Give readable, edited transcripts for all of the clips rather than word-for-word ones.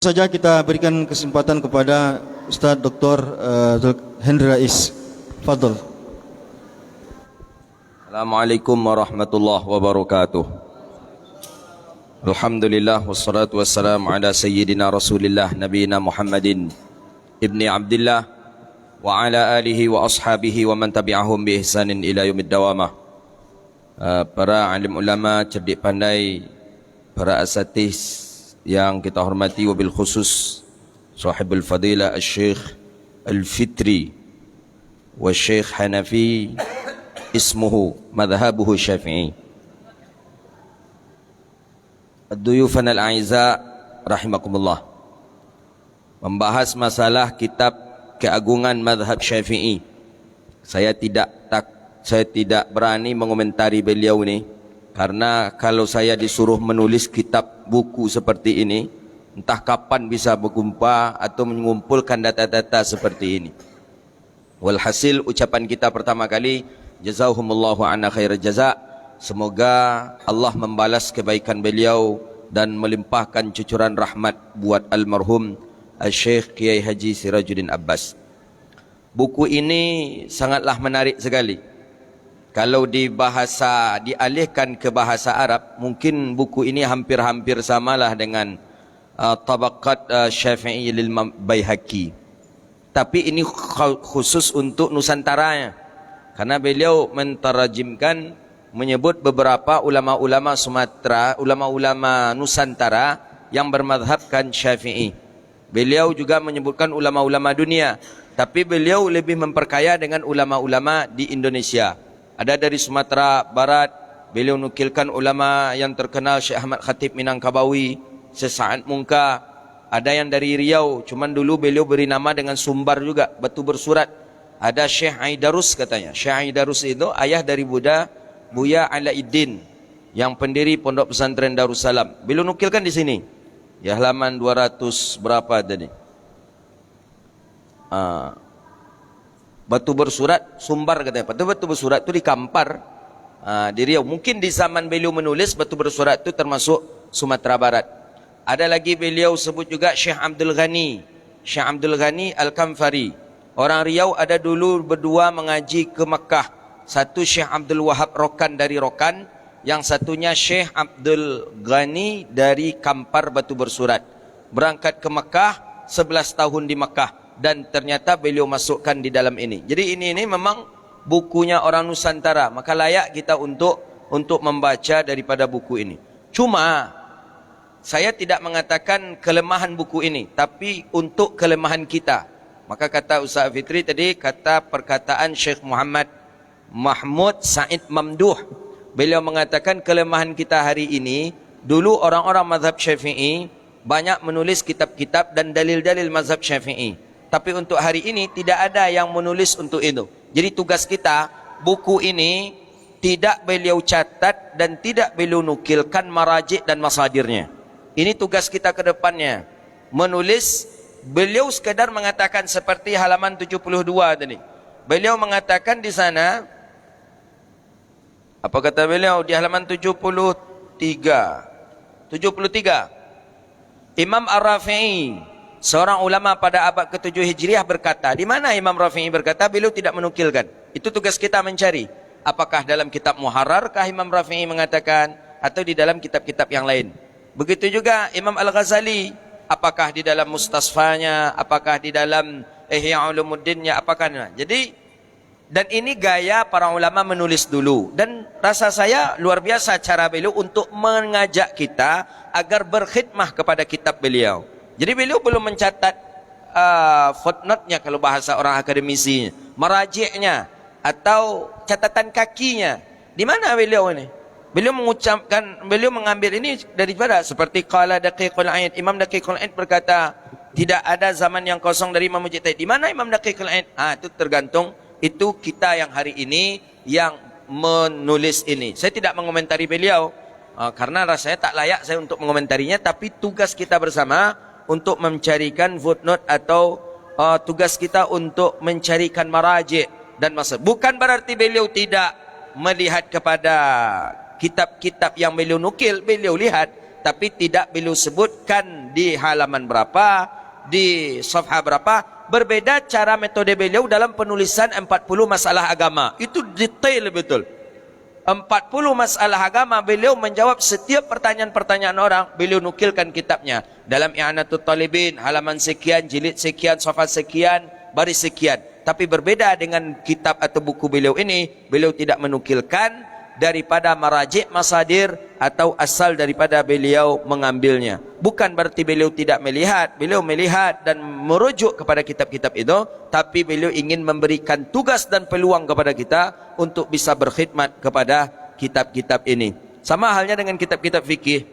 Saja kita berikan kesempatan kepada Ustaz Dr. Henry Rais. Fadl. Assalamualaikum warahmatullahi wabarakatuh. Alhamdulillah wassalatu wassalamu ala sayyidina Rasulillah nabiyina Muhammadin ibni Abdillah wa ala alihi wa ashabihi wa man tabi'ahum bi ihsanin ila yaumid dawamah. Para alim ulama, cerdik pandai, para asatidz yang kita hormati, wabil khusus sahibul fadilah Al-Syekh Al-Fitri wa Syekh Hanafi ismuhu madhabuhu Syafi'i. Ad-duyufan al-a'izza rahimakumullah. Membahas masalah kitab keagungan madhab Syafi'i. Saya tidak berani mengomentari beliau ni, karena kalau saya disuruh menulis kitab buku seperti ini, entah kapan bisa berkumpul atau mengumpulkan data-data seperti ini. Walhasil, ucapan kita pertama kali, jazahumullahu anna khairul jaza. Semoga Allah membalas kebaikan beliau dan melimpahkan cucuran rahmat buat almarhum Al-Syekh Kiai Haji Sirajuddin Abbas. Buku ini sangatlah menarik sekali. Kalau dialihkan ke bahasa Arab, mungkin buku ini hampir-hampir samalah dengan Tabaqat Syafi'i lil Baihaqi. Tapi ini khusus untuk Nusantaranya, karena beliau mentarajimkan, menyebut beberapa ulama-ulama Sumatera, ulama-ulama Nusantara yang bermadhabkan Syafi'i. Beliau juga menyebutkan ulama-ulama dunia, tapi beliau lebih memperkaya dengan ulama-ulama di Indonesia. Ada dari Sumatera Barat, beliau nukilkan ulama yang terkenal, Syekh Ahmad Khatib Minangkabawi, Syekh Sa'ad Mungka. Ada yang dari Riau, cuman dulu beliau beri nama dengan Sumbar juga, batu bersurat. Ada Syekh Aidarus katanya. Syekh Aidarus itu ayah dari Buya Alaiddin, yang pendiri Pondok Pesantren Darussalam. Beliau nukilkan di sini. Ya, halaman 200 berapa tadi? Batu bersurat Sumbar katanya. Batu bersurat itu di Kampar, di Riau. Mungkin di zaman beliau menulis batu bersurat itu termasuk Sumatera Barat. Ada lagi beliau sebut juga Syekh Abdul Ghani, Syekh Abdul Ghani Al-Kamfari. Orang Riau ada dulu berdua mengaji ke Mekah. Satu Syekh Abdul Wahab Rokan dari Rokan, yang satunya Syekh Abdul Ghani dari Kampar batu bersurat. Berangkat ke Mekah, 11 tahun di Mekah. Dan ternyata beliau masukkan di dalam ini. Jadi ini memang bukunya orang Nusantara, maka layak kita untuk membaca daripada buku ini. Cuma saya tidak mengatakan kelemahan buku ini, tapi untuk kelemahan kita. Maka kata Ustaz Fitri tadi, kata perkataan Syekh Muhammad Mahmud Said Mamduh, beliau mengatakan kelemahan kita hari ini, dulu orang-orang mazhab Syafi'i banyak menulis kitab-kitab dan dalil-dalil mazhab Syafi'i. Tapi untuk hari ini tidak ada yang menulis untuk itu. Jadi tugas kita, buku ini tidak beliau catat dan tidak beliau nukilkan marajik dan masadirnya. Ini tugas kita ke depannya. Menulis, beliau sekadar mengatakan seperti halaman 72 tadi. Beliau mengatakan di sana, apa kata beliau di halaman 73? Imam Ar-Rafi'i, seorang ulama pada abad ke-7 Hijriah berkata, di mana Imam Rafi'i berkata? Beliau tidak menukilkan. Itu tugas kita mencari. Apakah dalam kitab Muharrarkah Imam Rafi'i mengatakan, atau di dalam kitab-kitab yang lain. Begitu juga Imam Al-Ghazali, apakah di dalam Mustasfanya, apakah di dalam Ihya Ulumuddinnya, apakah. Jadi, dan ini gaya para ulama menulis dulu. Dan rasa saya luar biasa cara beliau untuk mengajak kita agar berkhidmah kepada kitab beliau. Jadi beliau belum mencatat footnote-nya kalau bahasa orang akademisi, marajiknya atau catatan kakinya. Di mana beliau ini? Beliau mengucapkan, beliau mengambil ini daripada seperti qala Daqiqul Aid. Imam Daqiqul Aid berkata, tidak ada zaman yang kosong dari Imam Mujtahid. Di mana Imam Daqiqul Aid? Itu tergantung, itu kita yang hari ini yang menulis ini. Saya tidak mengomentari beliau karena rasanya tak layak saya untuk mengomentarinya, tapi tugas kita bersama untuk mencarikan footnote atau tugas kita untuk mencarikan marajik dan masa. Bukan berarti beliau tidak melihat kepada kitab-kitab yang beliau nukil, beliau lihat. tapi tidak beliau sebutkan di halaman berapa, di safhah berapa. Berbeda cara metode beliau dalam penulisan 40 masalah agama. Itu detail betul. 40 masalah agama, beliau menjawab setiap pertanyaan-pertanyaan orang. Beliau nukilkan kitabnya dalam I'anatul Talibin, halaman sekian, jilid sekian, safhah sekian, baris sekian. Tapi berbeda dengan kitab atau buku beliau ini, beliau tidak menukilkan daripada marajik masadir atau asal daripada beliau mengambilnya. Bukan berarti beliau tidak melihat, beliau melihat dan merujuk kepada kitab-kitab itu, tapi beliau ingin memberikan tugas dan peluang kepada kita untuk bisa berkhidmat kepada kitab-kitab ini. Sama halnya dengan kitab-kitab fikih.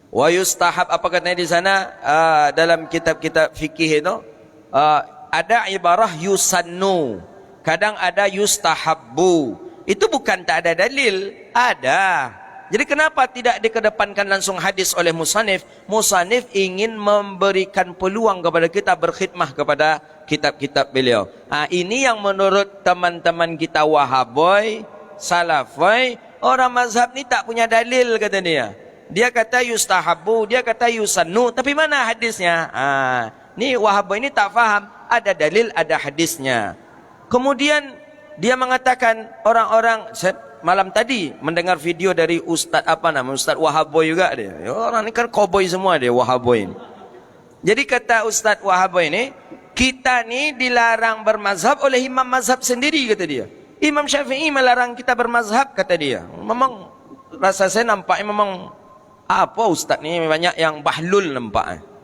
Wa yustahab, apa katanya di sana dalam kitab-kitab fikih itu, ada ibarah yusannu, kadang ada yustahabbu. Itu bukan tak ada dalil, ada. Jadi kenapa tidak dikedepankan langsung hadis oleh musannif? Musannif ingin memberikan peluang kepada kita berkhidmah kepada kitab-kitab beliau. Ini yang menurut teman-teman kita Wahaboy, Salafoy, orang mazhab ni tak punya dalil kata dia. Dia kata yustahabu, dia kata yusannu, tapi mana hadisnya? Ni Wahaboy ni tak faham, ada dalil, ada hadisnya. Kemudian dia mengatakan orang-orang, malam tadi mendengar video dari Ustaz Ustaz Wahaboy juga dia. Orang ni kan cowboy semua dia, Wahaboy ini. Jadi kata Ustaz Wahaboy ini, kita ni dilarang bermazhab oleh imam mazhab sendiri kata dia. Imam Syafi'i melarang kita bermazhab kata dia. Memang rasa saya nampaknya memang apa Ustaz ni banyak yang bahlul nampaknya.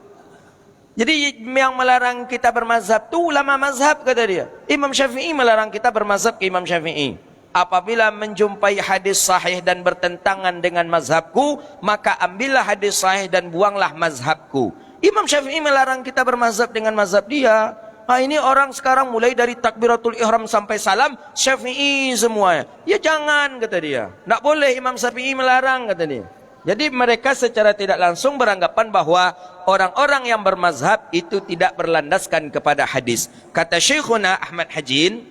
Jadi yang melarang kita bermazhab tu ulama mazhab kata dia. Imam Syafi'i melarang kita bermazhab ke Imam Syafi'i. Apabila menjumpai hadis sahih dan bertentangan dengan mazhabku, maka ambillah hadis sahih dan buanglah mazhabku. Imam Syafi'i melarang kita bermazhab dengan mazhab dia. Ini orang sekarang mulai dari takbiratul ihram sampai salam Syafi'i semuanya. Ya jangan kata dia. Tak boleh Imam Syafi'i melarang kata dia. Jadi mereka secara tidak langsung beranggapan bahwa orang-orang yang bermazhab itu tidak berlandaskan kepada hadis. Kata Syekhuna Ahmad Hajin,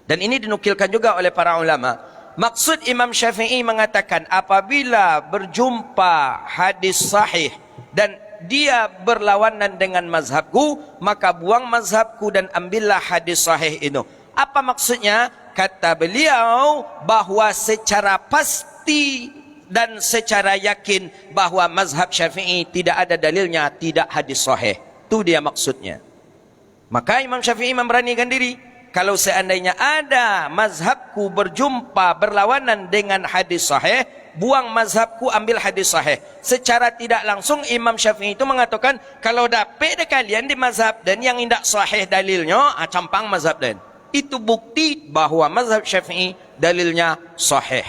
dan ini dinukilkan juga oleh para ulama, maksud Imam Syafi'i mengatakan apabila berjumpa hadis sahih dan dia berlawanan dengan mazhabku, maka buang mazhabku dan ambillah hadis sahih itu. Apa maksudnya? Kata beliau bahwa secara pasti dan secara yakin bahwa mazhab Syafi'i tidak ada dalilnya, tidak hadis sahih. Itu dia maksudnya. Maka Imam Syafi'i memberanikan diri, kalau seandainya ada mazhabku berjumpa berlawanan dengan hadis sahih, buang mazhabku, ambil hadis sahih. Secara tidak langsung Imam Syafi'i itu mengatakan, kalau dapat kalian di mazhab dan yang tidak sahih dalilnya, campang mazhab dan. Itu bukti bahwa mazhab Syafi'i dalilnya sahih.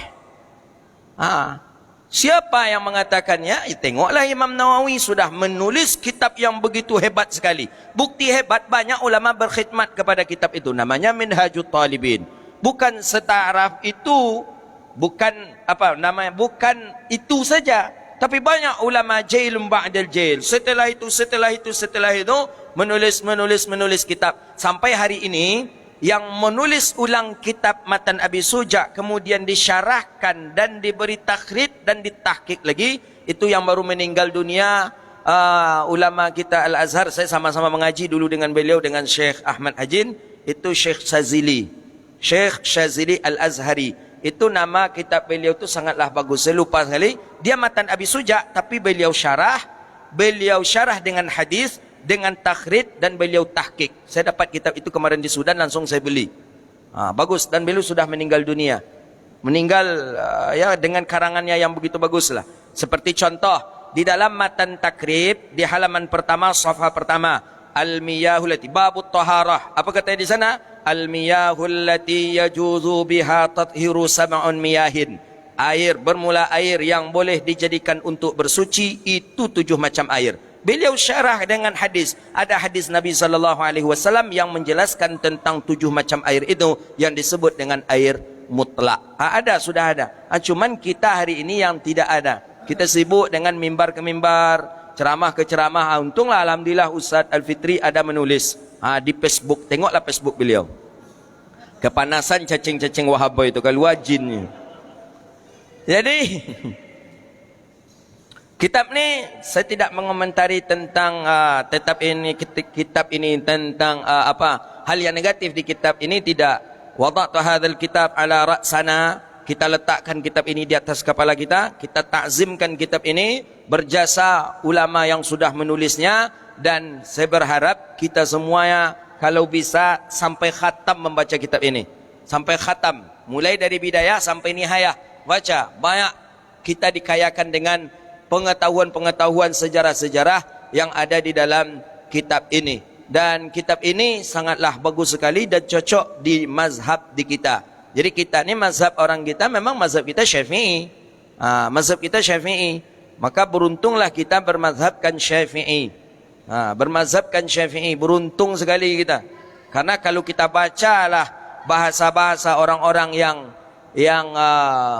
Siapa yang mengatakannya? Tengoklah Imam Nawawi sudah menulis kitab yang begitu hebat sekali. Bukti hebat, banyak ulama berkhidmat kepada kitab itu. Namanya Minhajul Talibin. Bukan setaraf itu, bukan itu saja. Tapi banyak ulama jailun ba'dal jail. Setelah itu menulis kitab. Sampai hari ini yang menulis ulang kitab Matan Abi Suja kemudian disyarahkan dan diberi takhrid dan ditahqiq lagi, itu yang baru meninggal dunia ulama kita Al-Azhar. Saya sama-sama mengaji dulu dengan beliau, dengan Syekh Ahmad Hajin. Itu Syekh Shazili Al-Azhari. Itu nama kitab beliau itu sangatlah bagus. Saya lupa sekali. Dia Matan Abi Suja, tapi beliau syarah dengan hadis, dengan takhrid, dan beliau tahqiq. Saya dapat kitab itu kemarin di Sudan, langsung saya beli. Bagus, dan beliau sudah meninggal dunia. Meninggal ya dengan karangannya yang begitu baguslah. Seperti contoh di dalam matan takrib di halaman pertama, safhah pertama, al-miyahul lati babut taharah. Apa katanya di sana? Al-miyahul lati yajuzu biha tathiru sab'un miyahin. Air, bermula air yang boleh dijadikan untuk bersuci itu 7 macam air. Beliau syarah dengan hadis. Ada hadis Nabi SAW yang menjelaskan tentang 7 macam air itu yang disebut dengan air mutlak. Sudah ada. Cuman kita hari ini yang tidak ada. Kita sibuk dengan mimbar ke mimbar, ceramah ke ceramah. Untunglah alhamdulillah Ustaz Al-Fitri ada menulis di Facebook. Tengoklah Facebook beliau. Kepanasan cacing-cacing Wahaboy itu keluar jinnya. Jadi Kitab ni saya tidak mengomentari tentang kitab ini tentang apa hal yang negatif di kitab ini, tidak. Wada'tu hadzal kitab ala ra'sana, kita letakkan kitab ini di atas kepala kita, kita takzimkan kitab ini, berjasa ulama yang sudah menulisnya, dan saya berharap kita semuanya kalau bisa sampai khatam membaca kitab ini, sampai khatam, mulai dari bidayah sampai nihayah baca. Banyak kita dikayakan dengan pengetahuan-pengetahuan sejarah-sejarah yang ada di dalam kitab ini. Dan kitab ini sangatlah bagus sekali dan cocok di mazhab di kita. Jadi kita ni mazhab orang kita memang mazhab kita Syafi'i. Mazhab kita Syafi'i. Maka beruntunglah kita bermazhabkan Syafi'i. Bermazhabkan Syafi'i, beruntung sekali kita. Karena kalau kita bacalah bahasa-bahasa orang-orang yang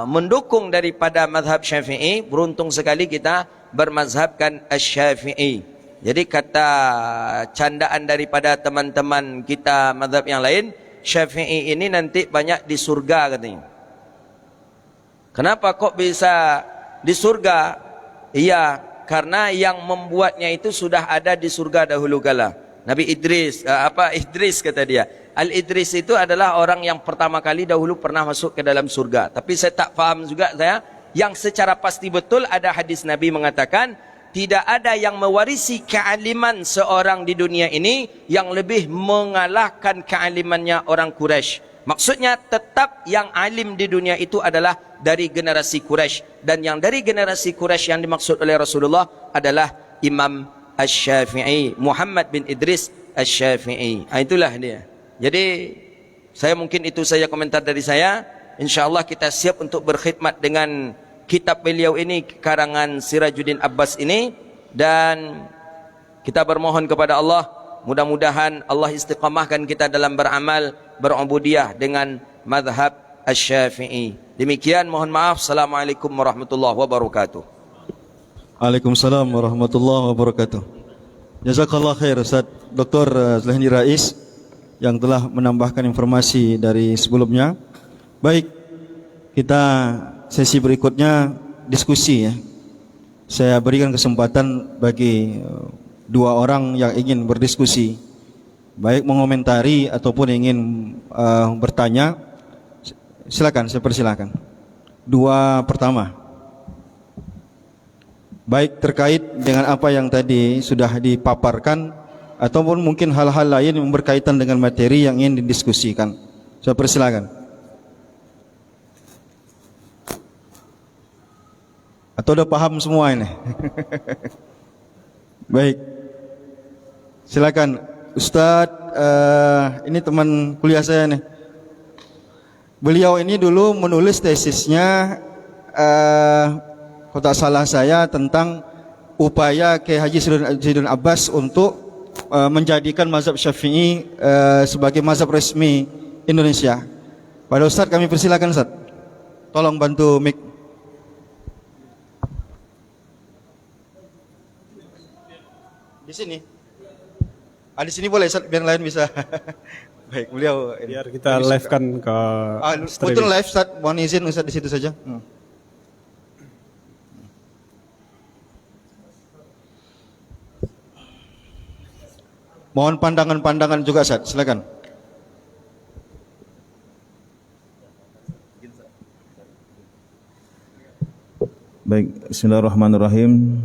mendukung daripada mazhab Syafi'i, beruntung sekali kita bermazhabkan Asy-Syafi'i. Jadi kata candaan daripada teman-teman kita mazhab yang lain, Syafi'i ini nanti banyak di surga katanya. Kenapa kok bisa di surga? Iya, karena yang membuatnya itu sudah ada di surga dahulu kala. Nabi Idris, Idris kata dia. Al-Idris itu adalah orang yang pertama kali dahulu pernah masuk ke dalam surga. Tapi saya tak faham juga saya, yang secara pasti betul ada hadis Nabi mengatakan, tidak ada yang mewarisi kealiman seorang di dunia ini yang lebih mengalahkan kealimannya orang Quraisy. Maksudnya tetap yang alim di dunia itu adalah dari generasi Quraisy, dan yang dari generasi Quraisy yang dimaksud oleh Rasulullah adalah Imam Asy-Syafi'i, Muhammad bin Idris Asy-Syafi'i. Itulah dia. Jadi saya mungkin itu saja komentar dari saya. InsyaAllah kita siap untuk berkhidmat dengan kitab beliau ini, karangan Sirajuddin Abbas ini, dan kita bermohon kepada Allah, mudah-mudahan Allah istiqamahkan kita dalam beramal, berubudiyah dengan mazhab Asy-Syafi'i. Demikian, mohon maaf. Assalamualaikum warahmatullahi wabarakatuh. Waalaikumsalam warahmatullahi wabarakatuh. Jazakallah khair Ustaz Dr. Hendra Rais yang telah menambahkan informasi dari sebelumnya. Baik, kita sesi berikutnya diskusi ya. Saya berikan kesempatan bagi dua orang yang ingin berdiskusi, baik mengomentari ataupun ingin bertanya. Silakan, saya persilakan. Dua pertama, baik terkait dengan apa yang tadi sudah dipaparkan ataupun mungkin hal-hal lain yang berkaitan dengan materi yang ingin didiskusikan. Saya persilakan. Atau udah paham semua ini? Baik, silakan Ustadz. Ini teman kuliah saya nih. Beliau ini dulu menulis tesisnya, kalau tak salah saya, tentang upaya Kiai Haji Syafi'i Abbas untuk menjadikan mazhab Syafi'i sebagai mazhab resmi Indonesia. Pada Ustadz kami persilakan Ustadz. Tolong bantu mic. Di sini. Di sini boleh Ustaz, biar lain bisa. Baik, beliau ini. Biar kita live kan ke betul live Ustaz, mohon izin Ustaz di situ saja. Mohon pandangan-pandangan juga Ustaz, silakan. Baik, bismillahirrahmanirrahim.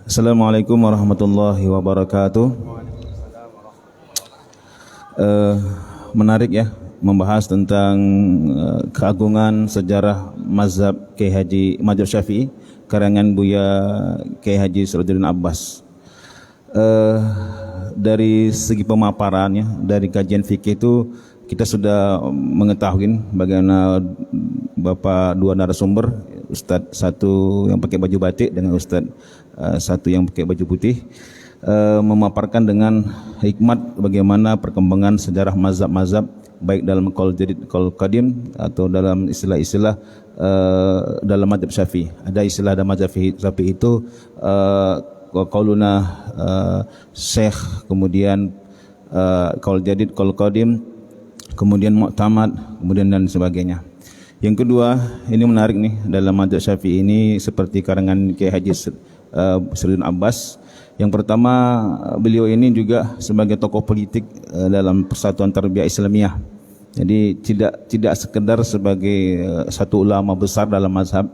Assalamualaikum warahmatullahi wabarakatuh. Menarik ya membahas tentang keagungan sejarah mazhab Kiai Haji mazhab Syafi'i karangan Buya Kiai Haji Syafi'i Abbas. Dari segi pemaparannya, dari kajian fikih itu kita sudah mengetahui bagaimana Bapak dua narasumber, Ustadz satu yang pakai baju batik dengan Ustadz satu yang pakai baju putih, memaparkan dengan hikmat bagaimana perkembangan sejarah mazhab-mazhab baik dalam qaul jadid, qaul qadim atau dalam istilah-istilah dalam mazhab Syafi'i. Ada istilah dalam mazhab Syafi'i itu qauluna syekh, kemudian qaul jadid, qaul qadim, kemudian mu'tamad, kemudian dan sebagainya. Yang kedua, ini menarik nih dalam mazhab Syafi'i ini seperti karangan Kiai Haji Sridun Abbas. Yang pertama, beliau ini juga sebagai tokoh politik dalam Persatuan Tarbiyah Islamiyah. Jadi tidak sekedar sebagai satu ulama besar dalam mazhab,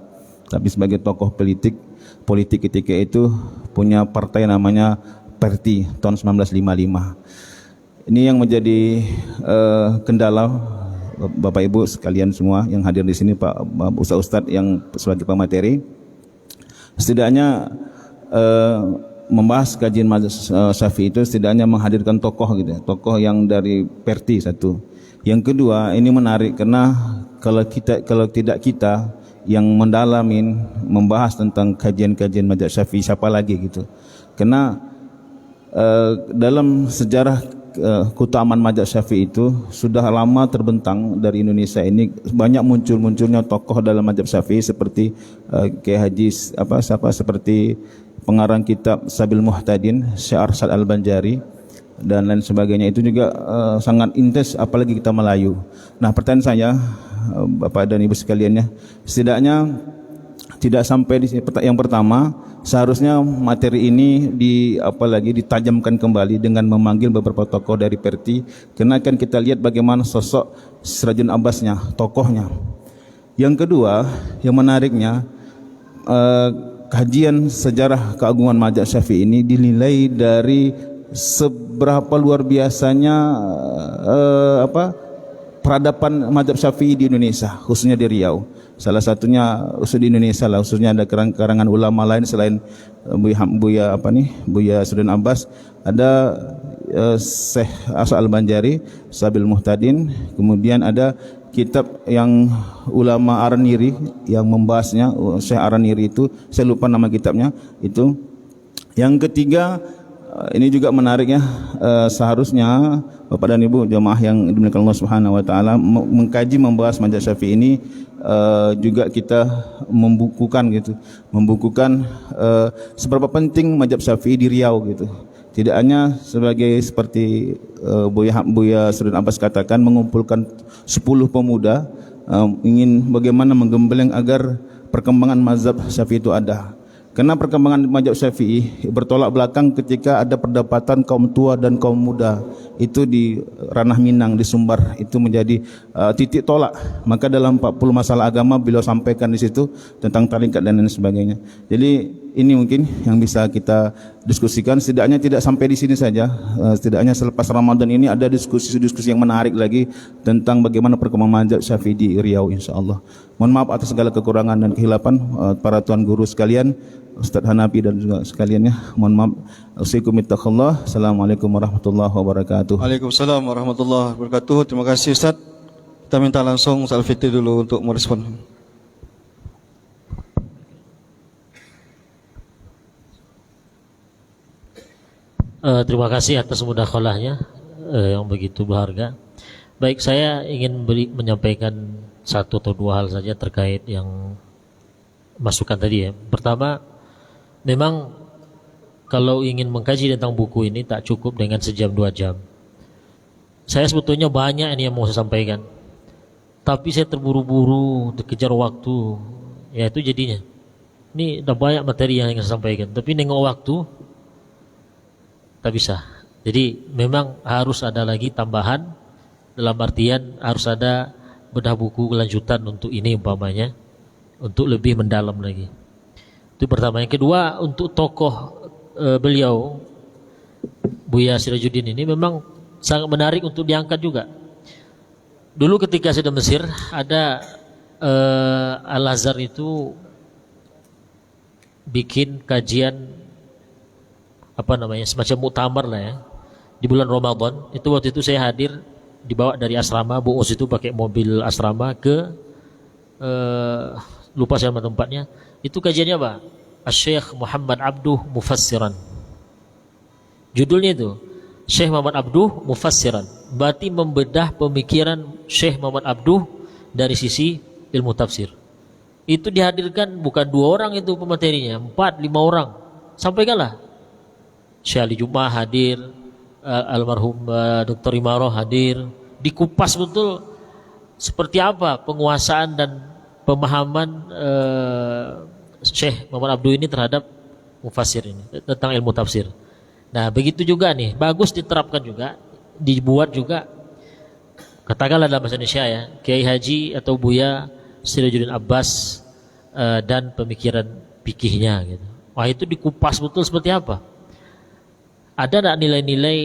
tapi sebagai tokoh politik ketika itu punya partai namanya Perti tahun 1955. Ini yang menjadi kendala Bapak Ibu sekalian semua yang hadir di sini, Pak Ustadz yang sebagai pemateri, setidaknya membahas kajian mazhab Syafi'i itu setidaknya menghadirkan tokoh gitu, tokoh yang dari Perti satu. Yang kedua, ini menarik karena kalau tidak kita yang mendalamin membahas tentang kajian-kajian mazhab Syafi'i, siapa lagi gitu. Karena dalam sejarah keutamaan mazhab Syafi'i itu sudah lama terbentang dari Indonesia ini, banyak munculnya tokoh dalam mazhab Syafi'i seperti Kiai Haji seperti pengarang kitab Sabil Muhtadin Syekh Arsyad Al-Banjari dan lain sebagainya. Itu juga sangat intens, apalagi kita Melayu. Nah, pertanyaan saya Bapak dan Ibu sekaliannya, setidaknya tidak sampai di sini. Yang pertama, seharusnya materi ini ditajamkan kembali dengan memanggil beberapa tokoh dari Perti, karena kan kita lihat bagaimana sosok Sirajun Abbasnya, tokohnya. Yang kedua, yang menariknya, kajian sejarah keagungan mazhab Syafi'i ini dinilai dari seberapa luar biasanya peradaban mazhab Syafi'i di Indonesia, khususnya di Riau. Salah satunya di Indonesia lah, khususnya ada karangan ulama lain selain Buya Sridun Abbas, ada Syekh Arsyad Al-Banjari Sabil Muhtadin, kemudian ada kitab yang ulama Araniri yang membahasnya, Syekh Araniri itu saya lupa nama kitabnya itu. Yang ketiga, ini juga menarik ya, seharusnya Bapak dan Ibu jamaah yang dimuliakan Allah Subhanahu wa taala mengkaji membahas mazhab Syafi'i ini, juga kita membukukan seberapa penting mazhab Syafi'i di Riau gitu. Tidak hanya sebagai seperti Buya Sridun Abbas katakan, mengumpulkan 10 pemuda ingin bagaimana menggembleng agar perkembangan mazhab Syafi'i itu ada. Karena perkembangan mazhab Syafi'i bertolak belakang ketika ada perdebatan kaum tua dan kaum muda. Itu di ranah Minang, di Sumbar, itu menjadi titik tolak. Maka dalam 40 masalah agama beliau sampaikan di situ tentang tarikat dan lain sebagainya. Jadi ini mungkin yang bisa kita diskusikan. Setidaknya tidak sampai di sini saja. Setidaknya selepas Ramadan ini ada diskusi-diskusi yang menarik lagi tentang bagaimana perkembangan mazhab Syafi'i di Riau, insyaallah. Mohon maaf atas segala kekurangan dan kehilapan para tuan guru sekalian, Ustaz Hanafi dan juga sekaliannya. Mohon maaf. Assalamualaikum Assalamualaikum warahmatullahi wabarakatuh. Waalaikumsalam warahmatullahi wabarakatuh. Terima kasih Ustaz. Kita minta langsung Ustaz Al-Fitri dulu untuk merespon. Terima kasih atas mudakhalahnya yang begitu berharga. Baik, saya ingin menyampaikan satu atau dua hal saja terkait yang masukan tadi ya. Pertama, memang kalau ingin mengkaji tentang buku ini tak cukup dengan sejam 2 jam. Saya sebetulnya banyak ini yang mau saya sampaikan, tapi saya terburu-buru, dikejar waktu. Ya itu jadinya. Ini udah banyak materi yang ingin saya sampaikan, tapi nengok waktu tak bisa. Jadi memang harus ada lagi tambahan, dalam artian harus ada bedah buku lanjutan untuk ini umpamanya, untuk lebih mendalam lagi. Itu pertama. Yang kedua, untuk tokoh beliau Buya Sirajuddin ini memang sangat menarik untuk diangkat juga. Dulu ketika saya di Mesir, ada Al-Azhar itu bikin kajian semacam muktamar lah ya, di bulan Ramadan. Itu waktu itu saya hadir, dibawa dari asrama, Bu Us itu pakai mobil asrama ke lupa saya nama tempatnya. Itu kajiannya apa? Syekh Muhammad Abduh Mufassiran. Judulnya itu Syekh Muhammad Abduh Mufassiran, berarti membedah pemikiran Syekh Muhammad Abduh dari sisi ilmu tafsir. Itu dihadirkan bukan 2 orang itu pematerinya, 4-5 orang. Sampaikanlah. Syekh Ali Jum'ah hadir, almarhum Dr. Imaroh hadir, dikupas betul seperti apa penguasaan dan pemahaman Syekh Muhammad Abdul ini terhadap mufassir ini, tentang ilmu tafsir. Nah, begitu juga nih, bagus diterapkan juga, dibuat juga, katakanlah dalam bahasa Indonesia ya, Kiai Haji atau Buya Sirajuddin Abbas dan pemikiran fikihnya gitu. Wah, itu dikupas betul seperti apa? Ada enggak nilai-nilai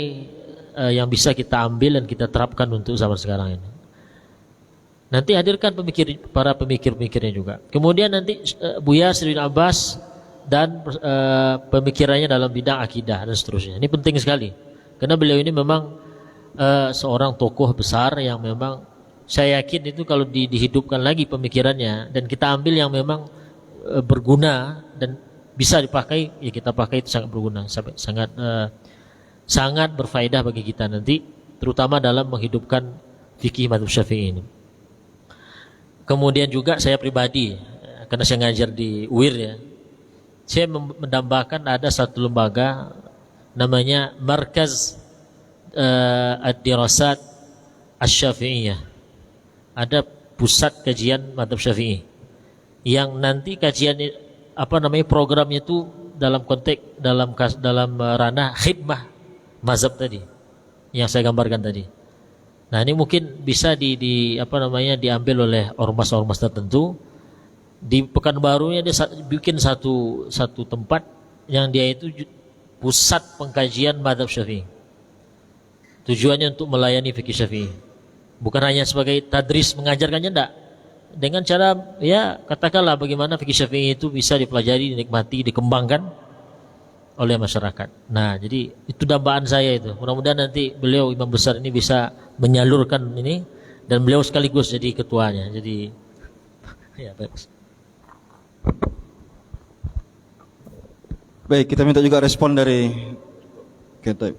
yang bisa kita ambil dan kita terapkan untuk zaman sekarang ini? Nanti hadirkan para pemikir-pemikirnya juga. Kemudian nanti Buya Sirajuddin Abbas dan pemikirannya dalam bidang akidah dan seterusnya. Ini penting sekali. Karena beliau ini memang seorang tokoh besar yang memang saya yakin itu kalau dihidupkan lagi pemikirannya dan kita ambil yang memang berguna dan bisa dipakai, ya kita pakai, itu sangat berguna, sangat berfaedah bagi kita nanti, terutama dalam menghidupkan fikih mazhab Syafi'i ini. Kemudian juga saya pribadi, karena saya ngajar di UIR ya, saya mendambakan ada satu lembaga namanya Markaz Ad-Dirasat Asy-Syafi'iyah. Ada pusat kajian mazhab Syafi'i yang nanti kajian programnya itu dalam konteks dalam ranah khidmah mazhab tadi yang saya gambarkan tadi. Nah, ini mungkin bisa diambil oleh ormas-ormas tertentu. Di Pekanbarunya dia bikin satu tempat yang dia itu pusat pengkajian mazhab Syafi'i. Tujuannya untuk melayani fikih Syafi'i. Bukan hanya sebagai tadris mengajarkannya, enggak. Dengan cara ya katakanlah bagaimana fikih Syafi'i itu bisa dipelajari, dinikmati, dikembangkan oleh masyarakat. Nah, jadi itu dambaan saya itu. Mudah-mudahan nanti beliau imam besar ini bisa menyalurkan ini dan beliau sekaligus jadi ketuanya. Jadi ya bagus. Baik, kita minta juga respon dari kita.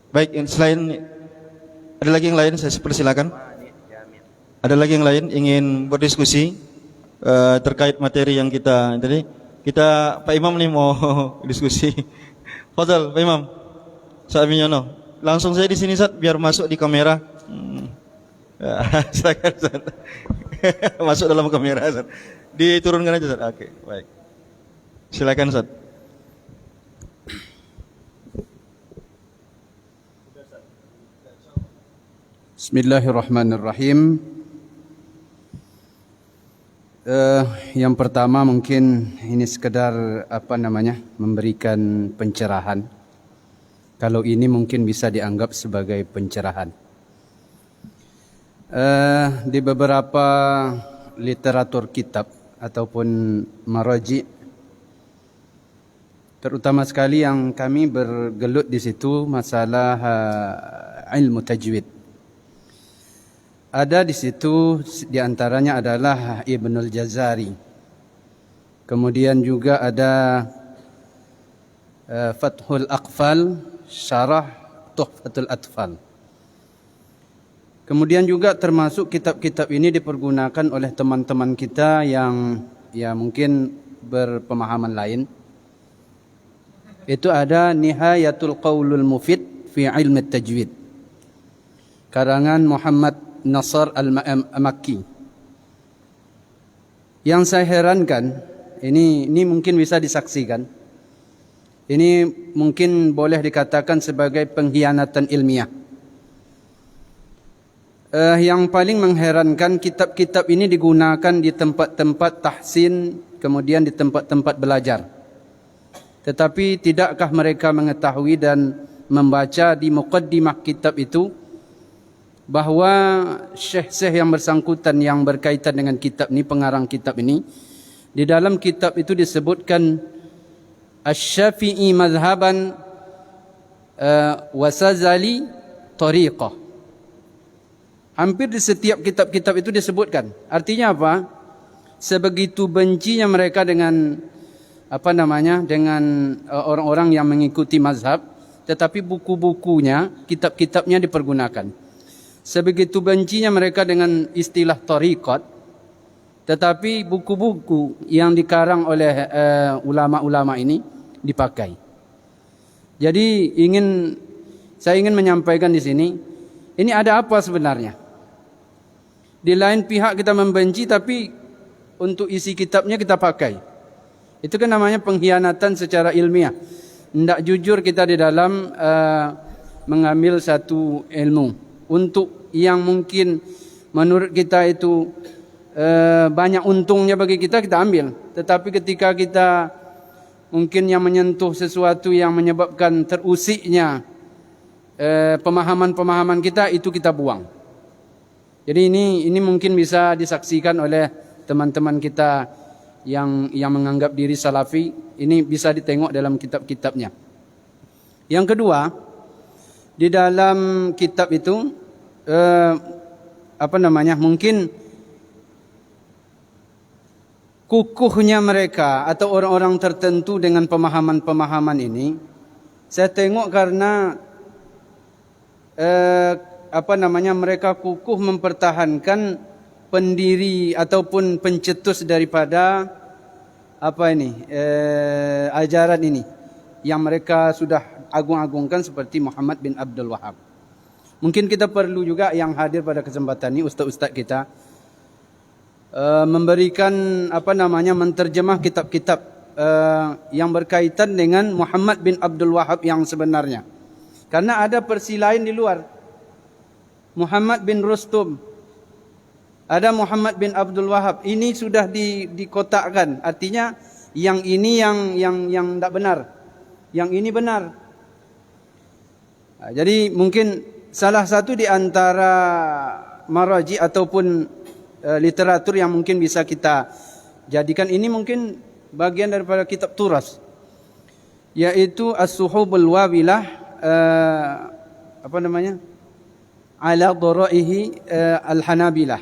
Baik, selain ada lagi yang lain, saya persilakan. Ada lagi yang lain ingin berdiskusi terkait materi yang kita tadi. Kita Pak Imam nih mau diskusi. Fadal Pak Imam. Saat Minyono. Langsung saya di sini Ustaz biar masuk di kamera. Silakan Ustaz. Masuk dalam kamera Ustaz. Diturunkan aja Ustaz. Oke, baik. Silakan Ustaz. Bismillahirrahmanirrahim. Yang pertama mungkin ini sekedar memberikan pencerahan. Kalau ini mungkin bisa dianggap sebagai pencerahan. Di beberapa literatur kitab ataupun maraji, terutama sekali yang kami bergelut di situ masalah ilmu tajwid. Ada di situ diantaranya adalah Ibnul Jazari. Kemudian juga ada Fathul Aqfal, Syarah Tuhfatul Atfal. Kemudian juga termasuk kitab-kitab ini dipergunakan oleh teman-teman kita yang ya mungkin berpemahaman lain. Itu ada Nihayatul Qaulul Mufid fi Ilmi Tajwid, karangan Muhammad Nasr Al-Makki. Yang saya herankan, ini mungkin bisa disaksikan. Ini mungkin boleh dikatakan sebagai pengkhianatan ilmiah. Yang paling mengherankan, kitab-kitab ini digunakan di tempat-tempat tahsin, kemudian di tempat-tempat belajar. Tetapi tidakkah mereka mengetahui dan membaca di muqaddimah kitab itu bahwa syekh-syekh yang bersangkutan yang berkaitan dengan kitab ini, pengarang kitab ini, di dalam kitab itu disebutkan Asy-Syafi'i madhaban wasazali tariqah. Hampir di setiap kitab-kitab itu disebutkan. Artinya apa? Sebegitu bencinya mereka dengan dengan orang-orang yang mengikuti mazhab, tetapi buku-bukunya, kitab-kitabnya dipergunakan. Sebegitu bencinya mereka dengan istilah tariqat, tetapi buku-buku yang dikarang oleh ulama-ulama ini dipakai. Jadi saya ingin menyampaikan di sini, ini ada apa sebenarnya? di lain pihak kita membenci, tapi untuk isi kitabnya kita pakai. Itu kan namanya pengkhianatan secara ilmiah. Tidak jujur kita di dalam mengambil satu ilmu. Untuk yang mungkin menurut kita itu banyak untungnya bagi kita, kita ambil. Tetapi ketika kita mungkin yang menyentuh sesuatu yang menyebabkan terusiknya pemahaman-pemahaman kita, itu kita buang. Jadi ini mungkin bisa disaksikan oleh teman-teman kita yang menganggap diri salafi. Ini bisa ditengok dalam kitab-kitabnya. Yang kedua, di dalam kitab itu mungkin kukuhnya mereka atau orang-orang tertentu dengan pemahaman-pemahaman ini, saya tengok karena mereka kukuh mempertahankan pendiri ataupun pencetus daripada ajaran ini yang mereka sudah agung-agungkan seperti Muhammad bin Abdul Wahab. Mungkin kita perlu juga yang hadir pada kesempatan ini, ustaz-ustaz kita memberikan menterjemah kitab-kitab yang berkaitan dengan Muhammad bin Abdul Wahab yang sebenarnya. Karena ada versi lain di luar. Muhammad bin Rustum, ada Muhammad bin Abdul Wahab. Ini sudah dikotakkan. Artinya yang ini yang tidak benar, yang ini benar. Jadi mungkin salah satu di antara maraji ataupun literatur yang mungkin bisa kita jadikan ini mungkin bagian daripada kitab turas, yaitu As-Suhubul Wabilah ala Dhara'ihi Al-Hanabilah.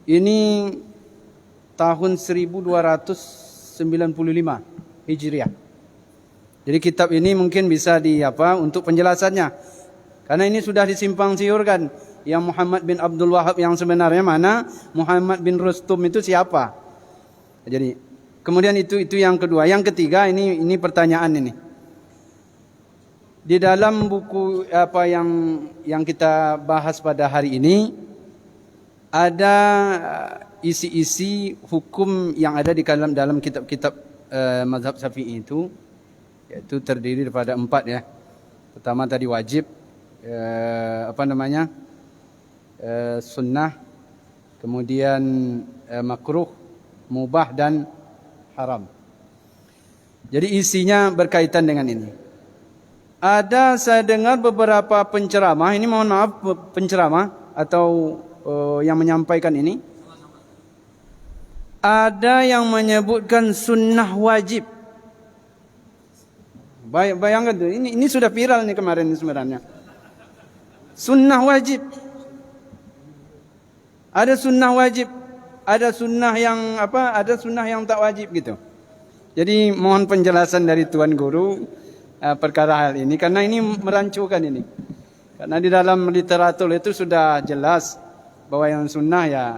Ini tahun 1295 Hijriah. Jadi kitab ini mungkin bisa untuk penjelasannya. Karena ini sudah disimpang siurkan. Yang Muhammad bin Abdul Wahab yang sebenarnya mana, Muhammad bin Rustum itu siapa. Jadi kemudian itu yang kedua. Yang ketiga, ini pertanyaan ini. Di dalam buku yang kita bahas pada hari ini ada isi-isi hukum yang ada di dalam kitab-kitab mazhab Syafi'i itu, yaitu terdiri daripada 4 ya. Pertama tadi wajib, sunnah, kemudian makruh, mubah dan haram. Jadi isinya berkaitan dengan ini. Ada saya dengar beberapa penceramah, ini mohon maaf penceramah atau yang menyampaikan ini, ada yang menyebutkan sunnah wajib. Bayangkan tuh, ini sudah viral nih kemarin sebenarnya. Sunnah wajib. Ada sunnah wajib, ada sunnah yang ada sunnah yang tak wajib gitu. Jadi mohon penjelasan dari Tuan Guru perkara hal ini, karena ini merancukan ini. Karena di dalam literatur itu sudah jelas bahwa yang sunnah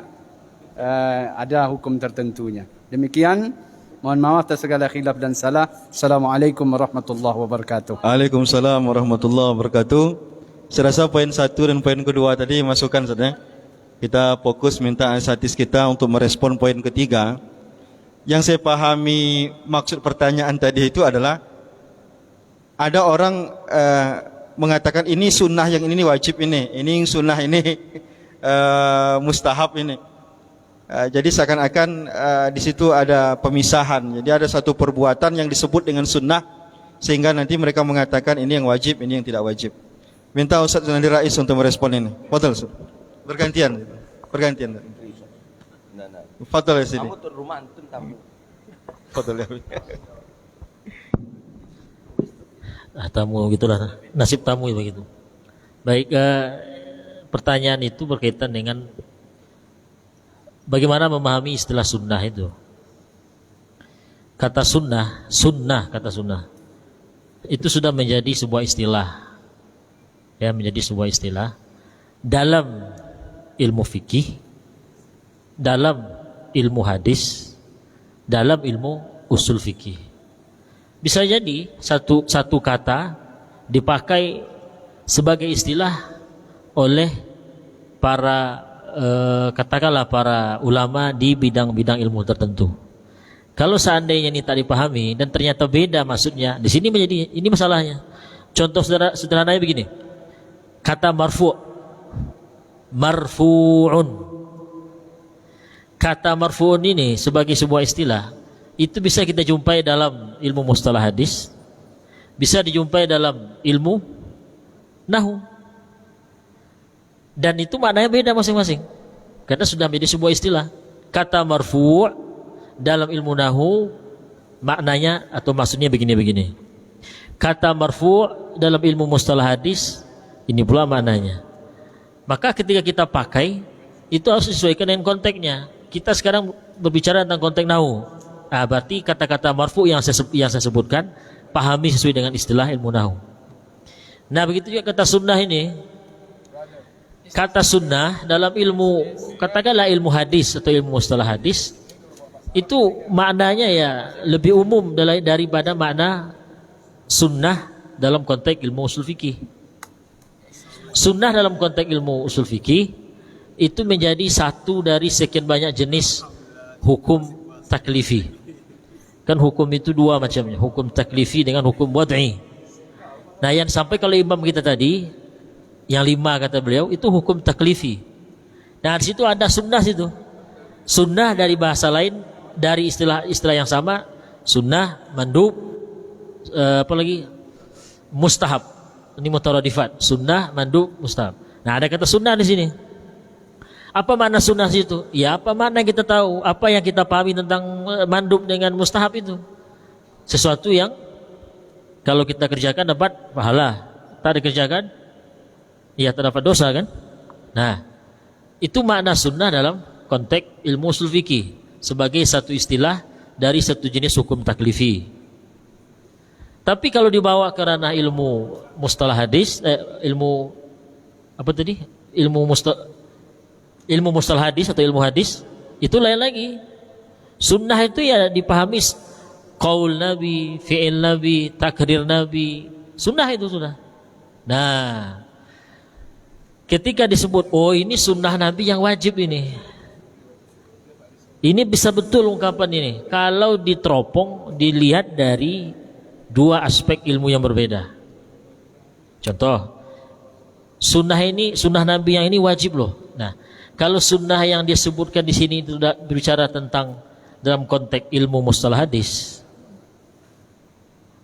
ada hukum tertentunya. Demikian, mohon maaf atas segala khilaf dan salah. Assalamualaikum warahmatullahi wabarakatuh. Waalaikumsalam warahmatullahi wabarakatuh. Saya rasa poin 1 dan poin kedua tadi masukkan saja. Kita fokus minta asatis kita untuk merespon poin ketiga. Yang saya pahami maksud pertanyaan tadi itu adalah ada orang mengatakan ini sunnah, yang ini wajib, ini sunnah, ini mustahab ini. Jadi seakan-akan di situ ada pemisahan. Jadi ada satu perbuatan yang disebut dengan sunnah, sehingga nanti mereka mengatakan ini yang wajib, ini yang tidak wajib. Minta Ustaz Nadi Rais untuk merespon ini. Fadhal Ustaz. Bergantian. Fadhal ya sini. Kamu tuan rumah antun tamu. Fadhal ya. Tamu gitulah, nasib tamu begitu. Baik, pertanyaan itu berkaitan dengan bagaimana memahami istilah sunnah itu. Kata sunnah itu sudah menjadi sebuah istilah, ya, menjadi sebuah istilah dalam ilmu fikih, dalam ilmu hadis, dalam ilmu usul fikih. Bisa jadi satu kata dipakai sebagai istilah oleh para katakanlah para ulama di bidang-bidang ilmu tertentu. Kalau seandainya ini tak dipahami dan ternyata beda maksudnya, di sini menjadi ini masalahnya. Contoh sederhananya begini. Kata marfu'un. Kata marfu'un ini sebagai sebuah istilah itu bisa kita jumpai dalam ilmu mustalah hadis, bisa dijumpai dalam ilmu nahwu. Dan itu maknanya beda masing-masing. Karena sudah menjadi sebuah istilah. Kata marfu' dalam ilmu nahwu maknanya atau maksudnya begini-begini. Kata marfu' dalam ilmu mustalah hadis ini pula maknanya. Maka ketika kita pakai itu harus disesuaikan dengan konteksnya. Kita sekarang berbicara tentang konteks nahwu. Berarti kata-kata marfu' yang saya sebutkan pahami sesuai dengan istilah ilmu nahwu. Nah, begitu juga kata sunnah ini. Kata sunnah dalam ilmu katakanlah ilmu hadis atau ilmu mustalah hadis itu maknanya ya lebih umum daripada makna sunnah dalam konteks ilmu usul fikih. Sunnah dalam konteks ilmu usul fikih itu menjadi satu dari sekian banyak jenis hukum taklifi. Kan hukum itu dua macamnya, hukum taklifi dengan hukum wad'i. Nah, yang sampai kalau imam kita tadi yang 5 kata beliau itu hukum taklifi. Nah, di situ ada sunnah situ. Sunnah dari bahasa lain dari istilah yang sama, sunnah, mandub, apalagi mustahab. Ini mutaradifat, sunnah, mandub, mustahab. Nah, ada kata sunnah di sini. Apa makna sunnah situ? Ya, apa makna kita tahu, apa yang kita pahami tentang mandub dengan mustahab itu? Sesuatu yang kalau kita kerjakan dapat pahala, tak dikerjakan ya terdapat dosa kan? Nah, itu makna sunnah dalam konteks ilmu usul fikih sebagai satu istilah dari satu jenis hukum taklifi. Tapi kalau dibawa ke ranah ilmu mustalah hadis, ilmu apa tadi? Ilmu mustalah hadis atau ilmu hadis itu lain lagi. Sunnah itu ya dipahami qaul Nabi, fi'il Nabi, takrir Nabi. Sunnah itu sudah. Nah, ketika disebut, oh ini sunnah Nabi yang wajib ini. Ini bisa betul ungkapan ini. Kalau diteropong, dilihat dari dua aspek ilmu yang berbeda. Contoh, sunnah Nabi yang ini wajib loh. Nah, kalau sunnah yang disebutkan di sini itu berbicara tentang dalam konteks ilmu mustalah hadis.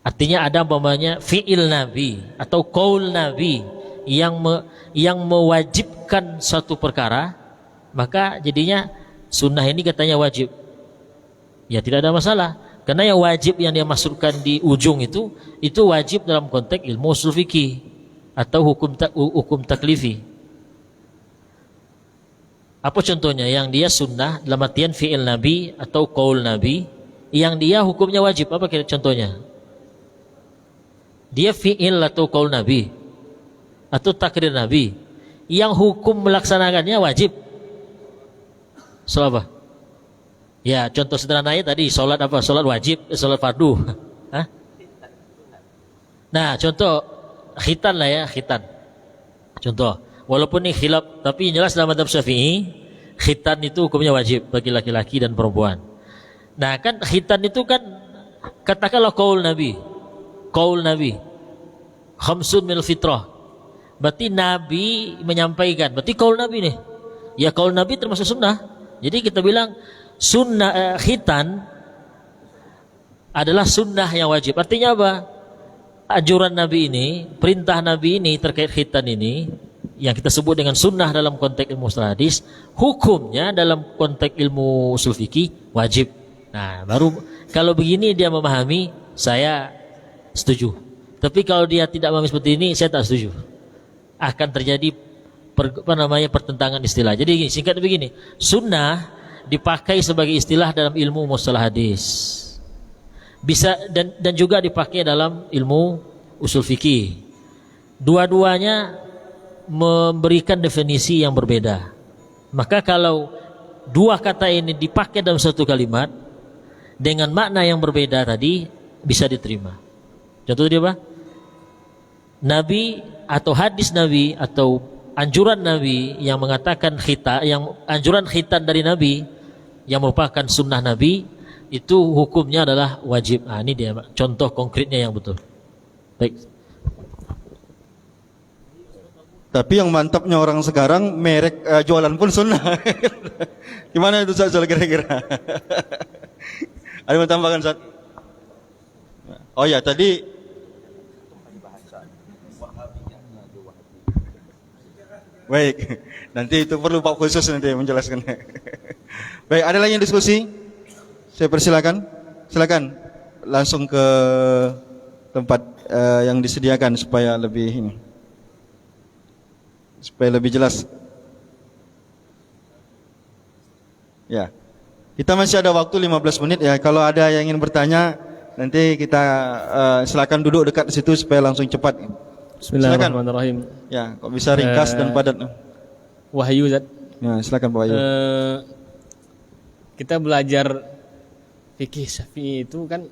Artinya ada umpamanya fi'il Nabi atau qaul Nabi yang mewajibkan suatu perkara, maka jadinya sunnah ini katanya wajib. Ya tidak ada masalah, karena yang wajib yang dia masukkan di ujung itu wajib dalam konteks ilmu usul fikih atau hukum taklifi. Apa contohnya yang dia sunnah dalam artian fi'il Nabi atau qaul Nabi yang dia hukumnya wajib? Apa kira contohnya? Dia fi'il atau qaul Nabi atau takrir Nabi yang hukum melaksanakannya wajib. Soal apa? Ya, contoh sederhananya tadi solat apa? Solat wajib, solat fardu. Hah? Nah, contoh khitan lah ya, khitan. Contoh, walaupun ini khilaf, tapi jelas dalam mazhab Syafi'i khitan itu hukumnya wajib bagi laki-laki dan perempuan. Nah, kan khitan itu kan katakanlah qaul Nabi. Qaul Nabi. Khamsun minal fitrah. Berarti Nabi menyampaikan, berarti qaul Nabi nih. Ya qaul Nabi termasuk sunnah. Jadi kita bilang sunnah khitan adalah sunnah yang wajib. Artinya apa? Anjuran Nabi ini, perintah Nabi ini terkait khitan ini yang kita sebut dengan sunnah dalam konteks ilmu mustalah hadis, hukumnya dalam konteks ilmu usul fikih wajib. Nah, baru kalau begini dia memahami, saya setuju. Tapi kalau dia tidak memahami seperti ini, saya tak setuju. Akan terjadi pertentangan istilah. Jadi singkat begini, sunnah dipakai sebagai istilah dalam ilmu mustalah hadis. Bisa dan juga dipakai dalam ilmu usul fikih. Dua-duanya memberikan definisi yang berbeda. Maka kalau dua kata ini dipakai dalam satu kalimat dengan makna yang berbeda tadi bisa diterima. Contoh dia apa? Nabi atau hadis Nabi atau anjuran Nabi yang mengatakan anjuran khitan dari Nabi yang merupakan sunnah Nabi itu hukumnya adalah wajib. Ini dia contoh konkretnya yang betul. Baik. Tapi yang mantapnya orang sekarang merek jualan pun sunnah. Gimana itu Ustaz kira-kira? Ada yang tambahkan Ustaz? Oh ya, tadi baik, nanti itu perlu Pak khusus nanti menjelaskan. Baik, ada lagi yang diskusi? Saya persilakan. Silakan langsung ke tempat yang disediakan supaya lebih jelas. Ya. Kita masih ada waktu 15 menit ya. Kalau ada yang ingin bertanya, nanti kita silakan duduk dekat di situ supaya langsung cepat. Bismillahirrahmanirrahim. Ya, kok bisa ringkas dan padat. Wahyu Zat. Ya, silakan Pak Wahyu. Kita belajar fikih Syafi'i itu kan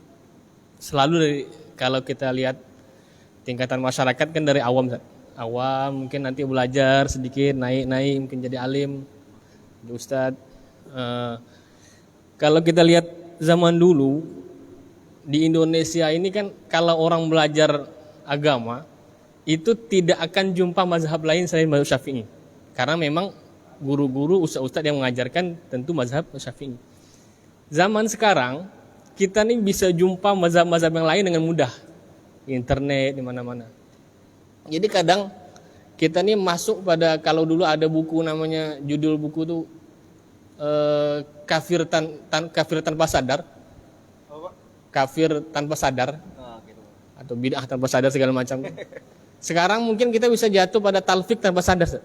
selalu dari, kalau kita lihat tingkatan masyarakat kan dari awam Zat. Awam mungkin nanti belajar sedikit naik mungkin jadi alim, jadi ustadz. Kalau kita lihat zaman dulu di Indonesia ini kan kalau orang belajar agama itu tidak akan jumpa mazhab lain selain mazhab Syafi'i. Karena memang guru-guru, ustadz-ustadz yang mengajarkan tentu mazhab Syafi'i. Zaman sekarang kita nih bisa jumpa mazhab-mazhab yang lain dengan mudah. Internet di mana-mana. Jadi kadang kita nih masuk pada, kalau dulu ada buku namanya, judul buku tuh kafir tanpa sadar. Kafir tanpa sadar. Atau bid'ah tanpa sadar segala macam. Sekarang mungkin kita bisa jatuh pada talfik tanpa sadar.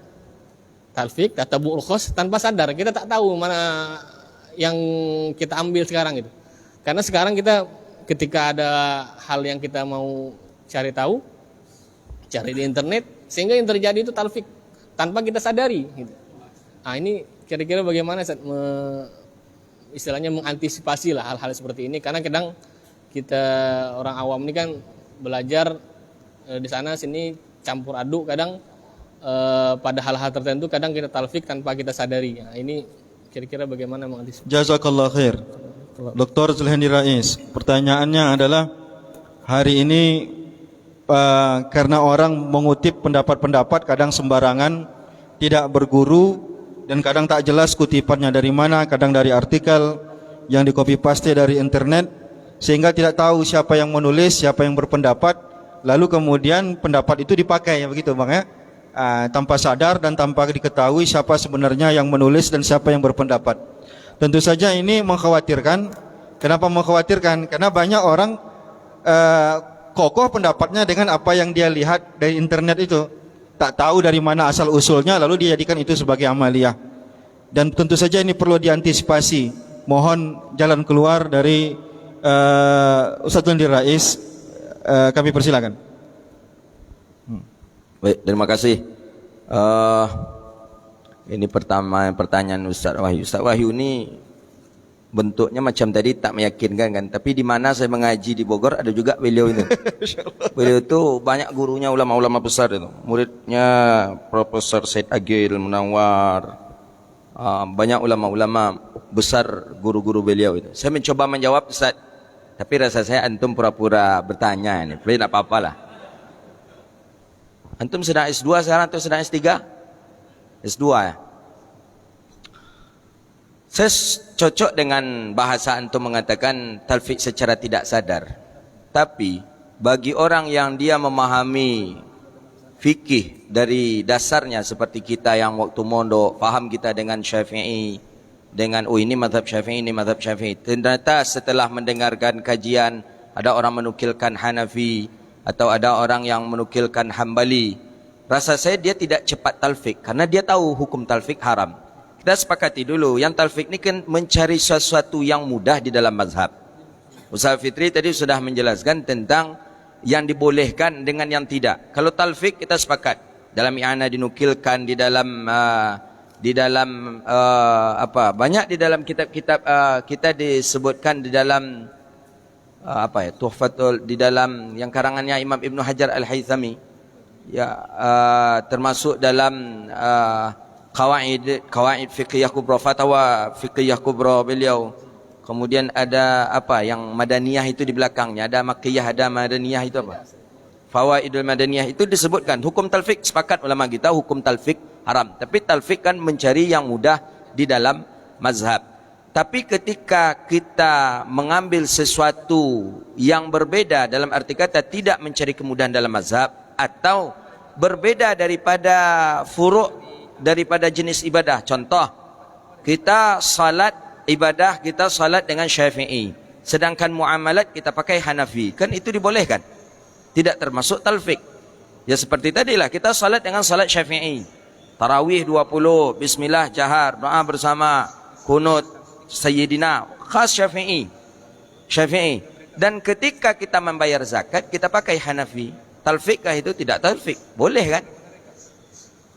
Talfik, tatabu'ul khos tanpa sadar. Kita tak tahu mana yang kita ambil sekarang gitu. Karena sekarang kita ketika ada hal yang kita mau cari tahu, cari di internet, sehingga yang terjadi itu talfik tanpa kita sadari gitu. Ini kira-kira bagaimana istilahnya mengantisipasi lah hal-hal seperti ini, karena kadang kita orang awam ini kan belajar di sana sini campur aduk, kadang pada hal-hal tertentu kadang kita talfik tanpa kita sadari. Ini kira-kira bagaimana mengantisipasi? Jazakallah khair. Dr. Zulhandi Rais, pertanyaannya adalah hari ini karena orang mengutip pendapat-pendapat kadang sembarangan, tidak berguru, dan kadang tak jelas kutipannya dari mana, kadang dari artikel yang di copy paste dari internet, sehingga tidak tahu siapa yang menulis, siapa yang berpendapat, lalu kemudian pendapat itu dipakai, ya begitu Bang ya, tanpa sadar dan tanpa diketahui siapa sebenarnya yang menulis dan siapa yang berpendapat. Tentu saja ini mengkhawatirkan. Kenapa mengkhawatirkan? Karena banyak orang kokoh pendapatnya dengan apa yang dia lihat dari internet itu, tak tahu dari mana asal usulnya, lalu dijadikan itu sebagai amaliyah. Dan tentu saja ini perlu diantisipasi. Mohon jalan keluar dari Ustaz Zulhandi Rais, kami persilakan. Baik, terima kasih. Ini pertanyaan Ustaz Wahyu. Ustaz Wahyu ini bentuknya macam tadi tak meyakinkan kan. Tapi di mana saya mengaji di Bogor ada juga beliau itu. Beliau itu banyak gurunya ulama-ulama besar itu. Muridnya Profesor Said Agil Munawar. Banyak ulama-ulama besar guru-guru beliau itu. Saya mencoba menjawab Ustaz. Tapi rasa saya antum pura-pura bertanya ini. Boleh tak apa-apa lah. Antum sedang S2 sekarang atau sedang S3? S2 ya. Saya cocok dengan bahasa antum mengatakan talfik secara tidak sadar. Tapi bagi orang yang dia memahami fikih dari dasarnya seperti kita yang waktu mondok, faham kita dengan Syafi'i, dengan ini mazhab Syafi'i, ini mazhab Syafi'i. Ternyata setelah mendengarkan kajian ada orang menukilkan Hanafi atau ada orang yang menukilkan Hambali, rasa saya dia tidak cepat talfik karena dia tahu hukum talfik haram. Kita sepakati dulu, yang talfik ini kan mencari sesuatu yang mudah di dalam mazhab. Ustaz Fitri tadi sudah menjelaskan tentang yang dibolehkan dengan yang tidak. Kalau talfik kita sepakat, dalam i'anah dinukilkan, di dalam banyak di dalam kitab-kitab kita disebutkan di dalam Tuhfatul, di dalam yang karangannya Imam Ibn Hajar Al-Haythami, ya termasuk dalam kawaid fiqhiyah kubra, fatwa fiqhiyah kubra beliau. Kemudian ada apa yang madaniyah itu di belakangnya, ada makkiyah, ada madaniyah, itu apa? Fawaidul madaniyah itu disebutkan hukum talfik. Sepakat ulama kita hukum talfik haram. Tapi talfik kan mencari yang mudah di dalam mazhab. Tapi ketika kita mengambil sesuatu yang berbeda, dalam arti kata tidak mencari kemudahan dalam mazhab, atau berbeda daripada furu' daripada jenis ibadah. Contoh, kita salat ibadah, kita salat dengan Syafi'i, sedangkan muamalat kita pakai Hanafi, kan itu dibolehkan, tidak termasuk talfik. Ya seperti tadilah kita salat dengan salat Syafi'i, tarawih 20, bismillah jahar, doa bersama, kunut Sayyidina, khas Syafi'i. Dan ketika kita membayar zakat kita pakai Hanafi, talfikkah itu? Tidak talfik, boleh kan?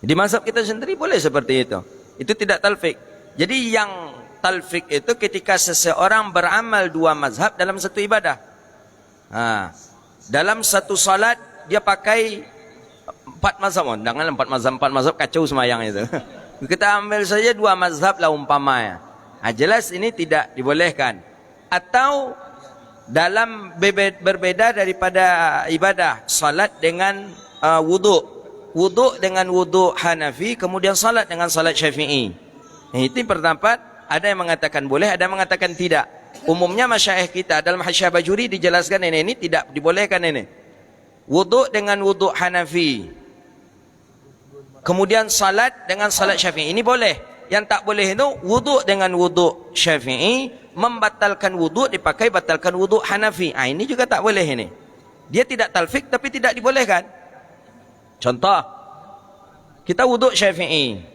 Di mazhab kita sendiri boleh seperti itu. Itu tidak talfik. Jadi yang talfik itu ketika seseorang beramal dua mazhab dalam satu ibadah. Dalam satu salat dia pakai empat mazhab. Jangan empat mazhab kacau semayang itu. Kita ambil saja dua mazhab lah umpamanya. Jelas ini tidak dibolehkan. Atau dalam berbeda daripada ibadah, salat dengan wudu dengan wudu Hanafi, kemudian salat dengan salat Syafi'i. Itu pendapat, ada yang mengatakan boleh, ada yang mengatakan tidak. Umumnya masyayikh kita dalam Hasyiah Bajuri dijelaskan ini tidak dibolehkan ini. Wudu dengan wudu Hanafi, kemudian salat dengan salat Syafi'i, ini boleh. Yang tak boleh itu wudu dengan wudu Syafi'i, membatalkan wudu dipakai batalkan wudu Hanafi. Ini juga tak boleh ini. Dia tidak talfik tapi tidak dibolehkan. Contoh, kita wudu Syafi'i.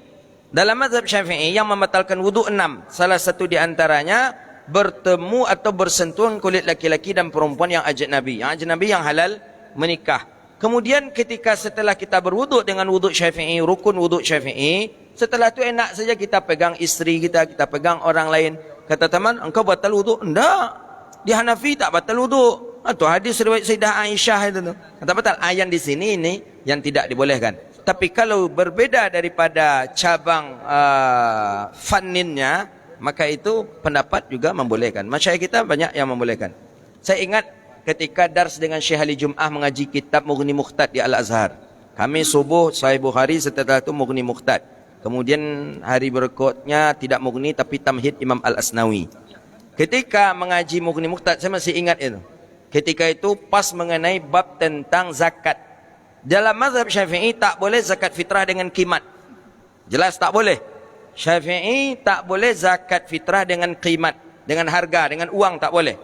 Dalam mazhab Syafi'i yang membatalkan wudu 6. Salah satu di antaranya bertemu atau bersentuhan kulit laki-laki dan perempuan yang ajnabi. Yang ajnabi yang halal menikah. Kemudian ketika setelah kita berwudu dengan wudu Syafi'i, rukun wudu Syafi'i, setelah itu enak saja kita pegang istri kita pegang orang lain. Kata teman, engkau batal wudu? Enggak. Di Hanafi tak batal wudu. Itu hadis riwayat Sayyidah Aisyah itu. Kata batal. Yang di sini ini yang tidak dibolehkan. Tapi kalau berbeda daripada cabang fanninnya, maka itu pendapat juga membolehkan. Masyayikh kita banyak yang membolehkan. Saya ingat ketika dars dengan Syekh Ali Jum'ah mengaji kitab Mughni Muqtad di Al-Azhar. Kami subuh Sahih Bukhari, setelah itu Mughni Muqtad. Kemudian hari berikutnya tidak Mughni tapi Tamhid Imam Al-Asnawi. Ketika mengaji Mughni Muqtad, saya masih ingat itu. Ketika itu pas mengenai bab tentang zakat. Dalam mazhab Syafi'i tak boleh zakat fitrah dengan qimat. Jelas tak boleh. Syafi'i tak boleh zakat fitrah dengan qimat, dengan harga, dengan uang tak boleh.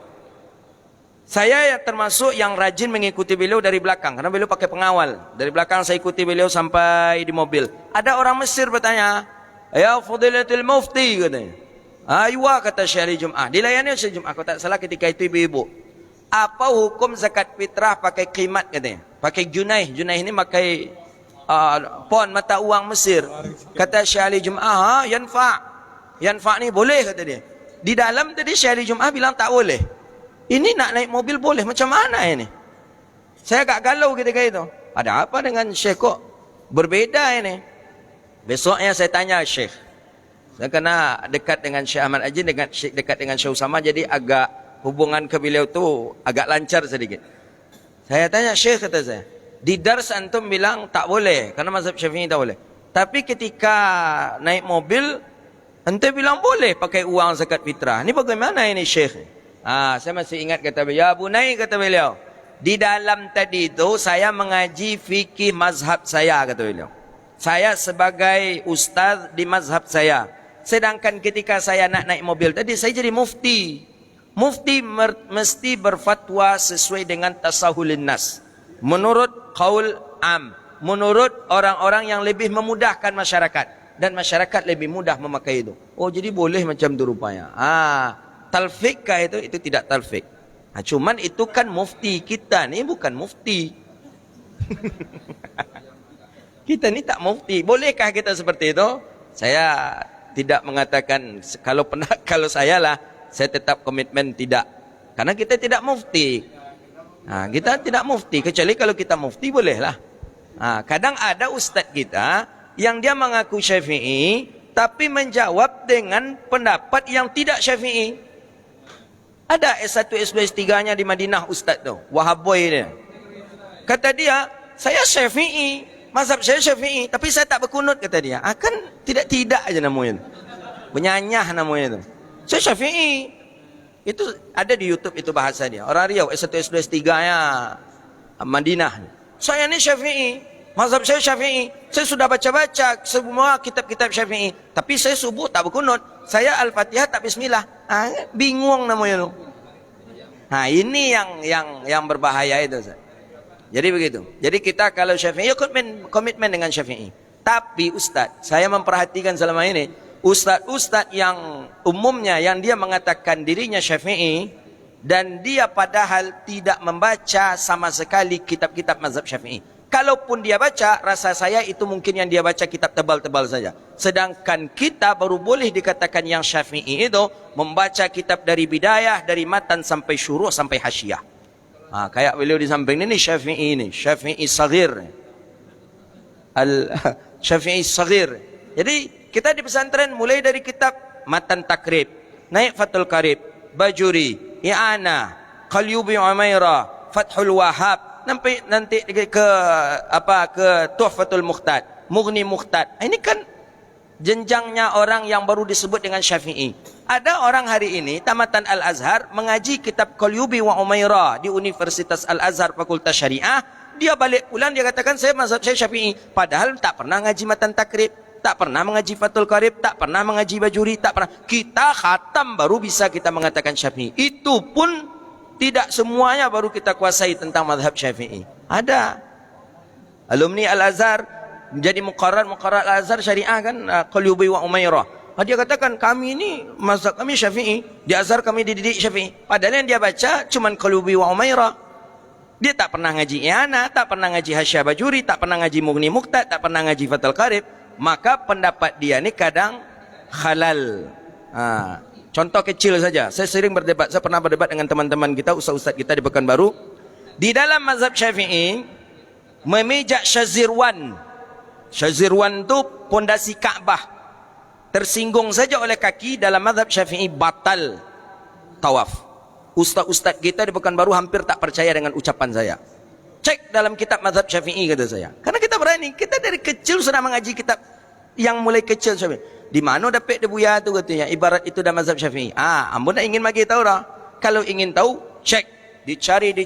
Saya termasuk yang rajin mengikuti beliau dari belakang, karena beliau pakai pengawal. Dari belakang saya ikuti beliau sampai di mobil. Ada orang Mesir bertanya, "Ya Fadilatul Mufti," katanya. "Aywa," kata Syekh Ali Jum'ah. Dilayani Syekh Jum'ah, kalau tak salah ketika itu ibu-ibu. "Apa hukum zakat fitrah pakai qimat?" katanya. Pakai junaih. Junaih ini pakai pon, mata uang Mesir. Kata Syekh Ali Jum'ah, yanfa' ni boleh, kata dia. Di dalam tadi Syekh Ali Jum'ah bilang tak boleh. Ini nak naik mobil boleh, macam mana ini? Saya agak galau ketika itu. Ada apa dengan Syekh kok berbeda ini? Besoknya saya tanya Syekh. Saya kena dekat dengan Syekh Ahmad Ajin, dekat dengan Syekh Usama, jadi agak hubungan ke beliau tu agak lancar sedikit. Saya tanya Syekh, kata saya, di dars antum bilang tak boleh, karena mazhab Syafi'i tak boleh. Tapi ketika naik mobil, antum bilang boleh pakai uang zakat fitrah. Ini bagaimana ini Syekh? Saya masih ingat kata beliau, "Ya Bunai," kata beliau, "di dalam tadi itu saya mengaji fikih mazhab saya," kata beliau. "Saya sebagai ustaz di mazhab saya. Sedangkan ketika saya nak naik mobil tadi, saya jadi mufti. Mufti mesti berfatwa sesuai dengan tasahulin nas. Menurut qaul am, menurut orang-orang yang lebih memudahkan masyarakat. Dan masyarakat lebih mudah memakai itu. Oh, jadi boleh macam itu rupanya. Talfikkah itu tidak talfik. Cuman itu kan mufti, kita ni bukan mufti. Kita ni tak mufti. Bolehkah kita seperti itu? Saya tidak mengatakan, kalau saya lah, saya tetap komitmen tidak. Karena kita tidak mufti. Kita tidak mufti, kecuali kalau kita mufti bolehlah. Kadang ada ustaz kita yang dia mengaku Syafi'i tapi menjawab dengan pendapat yang tidak Syafi'i. Ada S1, S2, S3-nya di Madinah ustaz tu, Wahaboy dia. Kata dia, saya Syafi'i, mazhab saya Syafi'i, tapi saya tak berkunut, kata dia. Kan tidak aja namanya. Benyanyah namanya tu. Saya Syafi'i. Itu ada di YouTube itu bahasa dia. Orang Riau S1, S2, S3-nya Madinah. Saya ni Syafi'i. Mazhab saya Syafi'i. Saya sudah baca-baca semua kitab-kitab Syafi'i. Tapi saya subuh tak berkunut. Saya Al-Fatihah tak bismillah. Bingung namanya tu. Ini yang berbahaya itu. Jadi begitu. Jadi kita kalau Syafi'i, komitmen dengan Syafi'i. Tapi Ustaz, saya memperhatikan selama ini, Ustaz-Ustaz yang umumnya yang dia mengatakan dirinya Syafi'i dan dia padahal tidak membaca sama sekali kitab-kitab mazhab Syafi'i. Kalaupun dia baca, rasa saya itu mungkin yang dia baca kitab tebal-tebal saja. Sedangkan kita baru boleh dikatakan yang Syafi'i itu membaca kitab dari bidayah, dari matan sampai syuruh sampai hasyiah. Kayak beliau di samping ini Syafi'i ini, Syafi'i Saghir. Syafi'i Saghir. Jadi kita di pesantren mulai dari kitab Matan Takrib, naik Fathul Qarib, Bajuri, I'anah, Qalyubi Umairah, Fathul Wahhab, nanti ke Tuhfatul Muhtad, Mughni Muhtad. Ini kan jenjangnya orang yang baru disebut dengan Syafi'i. Ada orang hari ini tamatan Al-Azhar mengaji kitab Qalyubi wa Umairah di Universitas Al-Azhar Fakultas Syariah. Dia balik pulang dia katakan saya mazhab saya Syafi'i, padahal tak pernah ngaji Matan Takrib, tak pernah mengaji Fathul Qarib, tak pernah mengaji Bajuri, tak pernah. Kita khatam baru bisa kita mengatakan Syafi'i. Itu pun tidak semuanya baru kita kuasai tentang mazhab Syafi'i. Ada alumni Al-Azhar menjadi muqarrar Al-Azhar Syariah kan, Qalyubi wa Umairah. Dia katakan kami ini mazhab kami Syafi'i, di Azhar kami dididik Syafi'i. Padahal yang dia baca cuman Qalyubi wa Umairah. Dia tak pernah ngaji I'anah, tak pernah ngaji Hasyiah Bajuri, tak pernah ngaji Mughni Muhtad, tak pernah ngaji Fathul Qarib. Maka pendapat dia ni kadang halal. Contoh kecil saja. Saya sering berdebat, saya pernah berdebat dengan teman-teman kita, ustaz-ustaz kita di Pekanbaru. Di dalam mazhab Syafi'i memijak Syazirwan. Syazirwan itu pondasi Ka'bah. Tersinggung saja oleh kaki dalam mazhab Syafi'i batal tawaf. Ustaz-ustaz kita di Pekanbaru hampir tak percaya dengan ucapan saya. Cek dalam kitab mazhab Syafi'i, kata saya. Karena kita berani, kita dari kecil sudah mengaji kitab yang mulai kecil Syafi'i. Di mana dapat dia buya tu katanya, ibarat itu dah mazhab Syafi'i. Ampun nak ingin bagi tahu dah. Kalau ingin tahu, cek, dicari,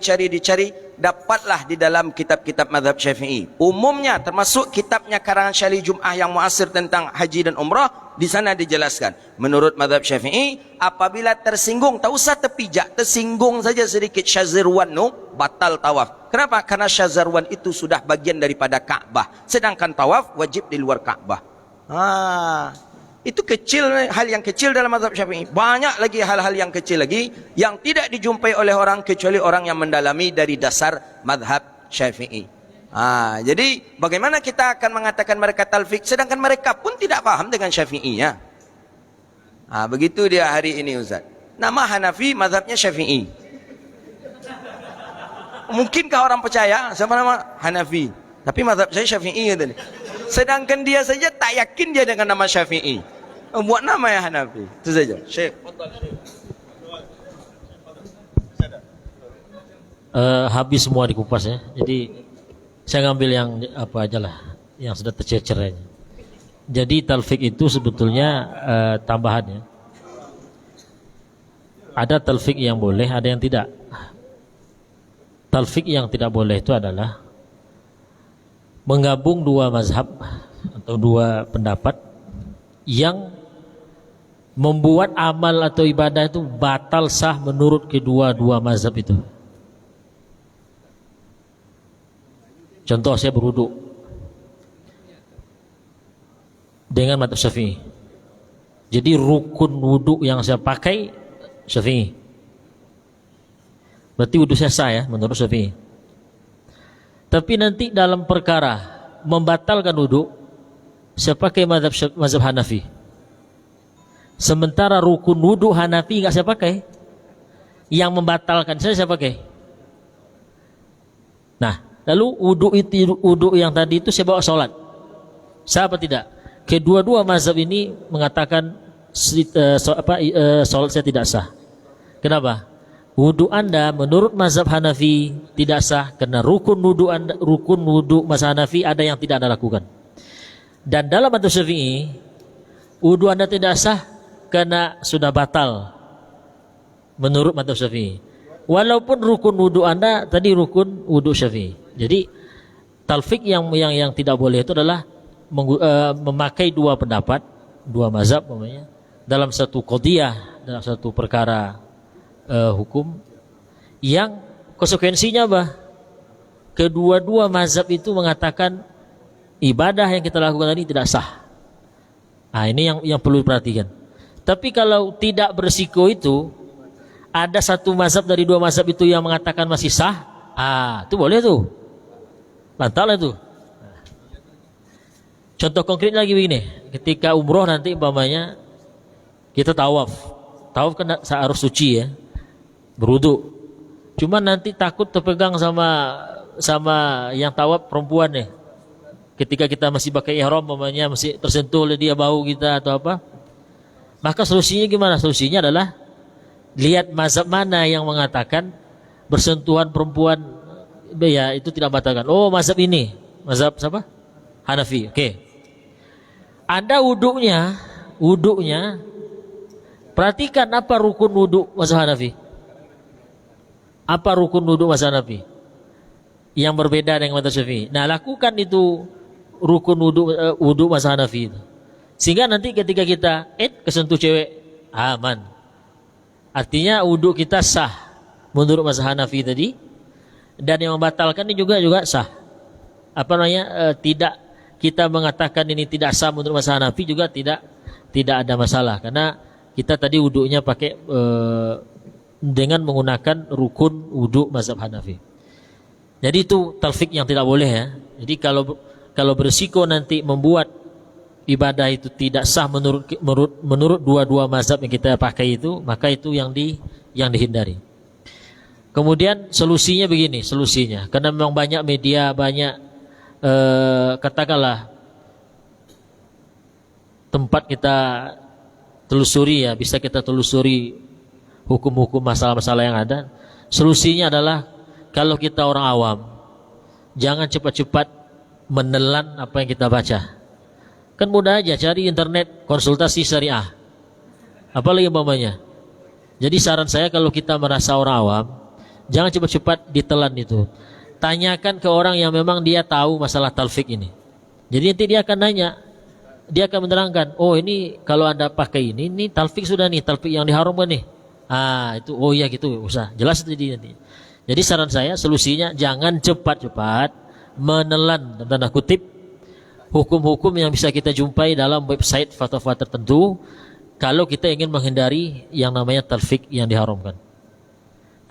dapatlah di dalam kitab-kitab mazhab Syafi'i. Umumnya termasuk kitabnya karangan Syali Jum'ah yang muasir tentang haji dan umrah, di sana dijelaskan. Menurut mazhab Syafi'i, apabila tersinggung, tak usah terpijak, tersinggung saja sedikit Syazirwan no, batal tawaf. Kenapa? Karena Syazirwan itu sudah bagian daripada Ka'bah. Sedangkan tawaf wajib di luar Ka'bah. Itu kecil, hal yang kecil dalam mazhab Syafi'i. Banyak lagi hal-hal yang kecil lagi yang tidak dijumpai oleh orang kecuali orang yang mendalami dari dasar mazhab Syafi'i. Jadi bagaimana kita akan mengatakan mereka talfik sedangkan mereka pun tidak paham dengan Syafi'inya? Begitu dia hari ini Ustaz. Nama Hanafi, mazhabnya Syafi'i. Mungkinkah orang percaya sama nama Hanafi? Tapi mazhab saya Syafi'i katanya. Sedangkan dia saja tak yakin dia dengan nama Syafi'i. Buat nama ya Hanafi. Itu saja. Syekh. Habis semua dikupas ya. Jadi saya ngambil yang apa aja lah, yang sudah tercecer aja. Jadi talfik itu sebetulnya tambahannya. Ada talfik yang boleh, ada yang tidak. Talfik yang tidak boleh itu adalah menggabung dua mazhab atau dua pendapat yang membuat amal atau ibadah itu batal sah menurut kedua-dua mazhab itu. Contoh, saya berwudu dengan mazhab Syafi'i. Jadi rukun wudu yang saya pakai Syafi'i. Berarti wudu saya sah ya menurut Syafi'i. Tapi nanti dalam perkara membatalkan wudu, saya pakai mazhab Hanafi. Sementara rukun wudu Hanafi enggak saya pakai. Yang membatalkan saya pakai. Nah, Lalu wudu yang tadi itu saya bawa sholat. Sah apa tidak? Kedua-dua mazhab ini mengatakan sholat saya tidak sah. Kenapa? Wudu Anda menurut mazhab Hanafi tidak sah karena rukun wudu mazhab Hanafi ada yang tidak Anda lakukan. Dan dalam mazhab Syafi'i wudu Anda tidak sah karena sudah batal menurut mazhab Syafi'i. Walaupun rukun wudu Anda tadi rukun wudu Syafi'i. Jadi talfik yang tidak boleh itu adalah memakai dua pendapat, dua mazhab namanya dalam satu qadiyah, dalam satu perkara hukum yang konsekuensinya kedua-dua mazhab itu mengatakan ibadah yang kita lakukan tadi tidak sah. Nah, ini yang perlu diperhatikan. Tapi kalau tidak berisiko itu ada satu mazhab dari dua mazhab itu yang mengatakan masih sah, itu boleh tuh. Lantal itu. Contoh konkret lagi begini, ketika umroh nanti umpamanya kita tawaf kan harus suci ya, berwudu. Cuma nanti takut terpegang sama yang tawaf perempuan nih. Ketika kita masih pakai ihram umpamanya masih tersentuh oleh dia bau kita atau apa. Maka solusinya gimana? Solusinya adalah lihat mazhab mana yang mengatakan bersentuhan perempuan ya itu tidak batalkan. Oh, mazhab ini. Mazhab siapa? Hanafi. Oke. Anda wudunya perhatikan apa rukun wudu mazhab Hanafi. Apa rukun wudu mazhab Hanafi yang berbeda dengan mazhab Syafi'i. Nah, lakukan itu rukun wudu mazhab Hanafi itu. Sehingga nanti ketika kita kesentuh cewek aman. Artinya wudu kita sah menurut mazhab Hanafi tadi, dan yang membatalkan ini juga sah. Apa namanya? Tidak kita mengatakan ini tidak sah menurut mazhab Hanafi juga tidak ada masalah karena kita tadi wudunya pakai dengan menggunakan rukun wudu mazhab Hanafi. Jadi itu talfik yang tidak boleh ya. Jadi kalau berisiko nanti membuat ibadah itu tidak sah menurut dua mazhab yang kita pakai itu, maka itu yang dihindari. Kemudian solusinya begini, karena memang banyak media, banyak katakanlah tempat kita telusuri ya, bisa kita telusuri hukum-hukum masalah-masalah yang ada. Solusinya adalah kalau kita orang awam, jangan cepat-cepat menelan apa yang kita baca. Kan mudah aja cari internet konsultasi syariah. Apalagi umpamanya. Jadi saran saya kalau kita merasa orang awam, jangan cepat-cepat ditelan itu. Tanyakan ke orang yang memang dia tahu masalah talfik ini. Jadi nanti dia akan nanya, dia akan menerangkan, oh ini kalau Anda pakai ini talfik sudah nih, talfik yang diharamkan nih. Itu oh iya gitu, usah. Jelas itu nanti. Jadi saran saya solusinya jangan cepat-cepat menelan tanda kutip hukum-hukum yang bisa kita jumpai dalam website fatwa tertentu kalau kita ingin menghindari yang namanya talfik yang diharamkan.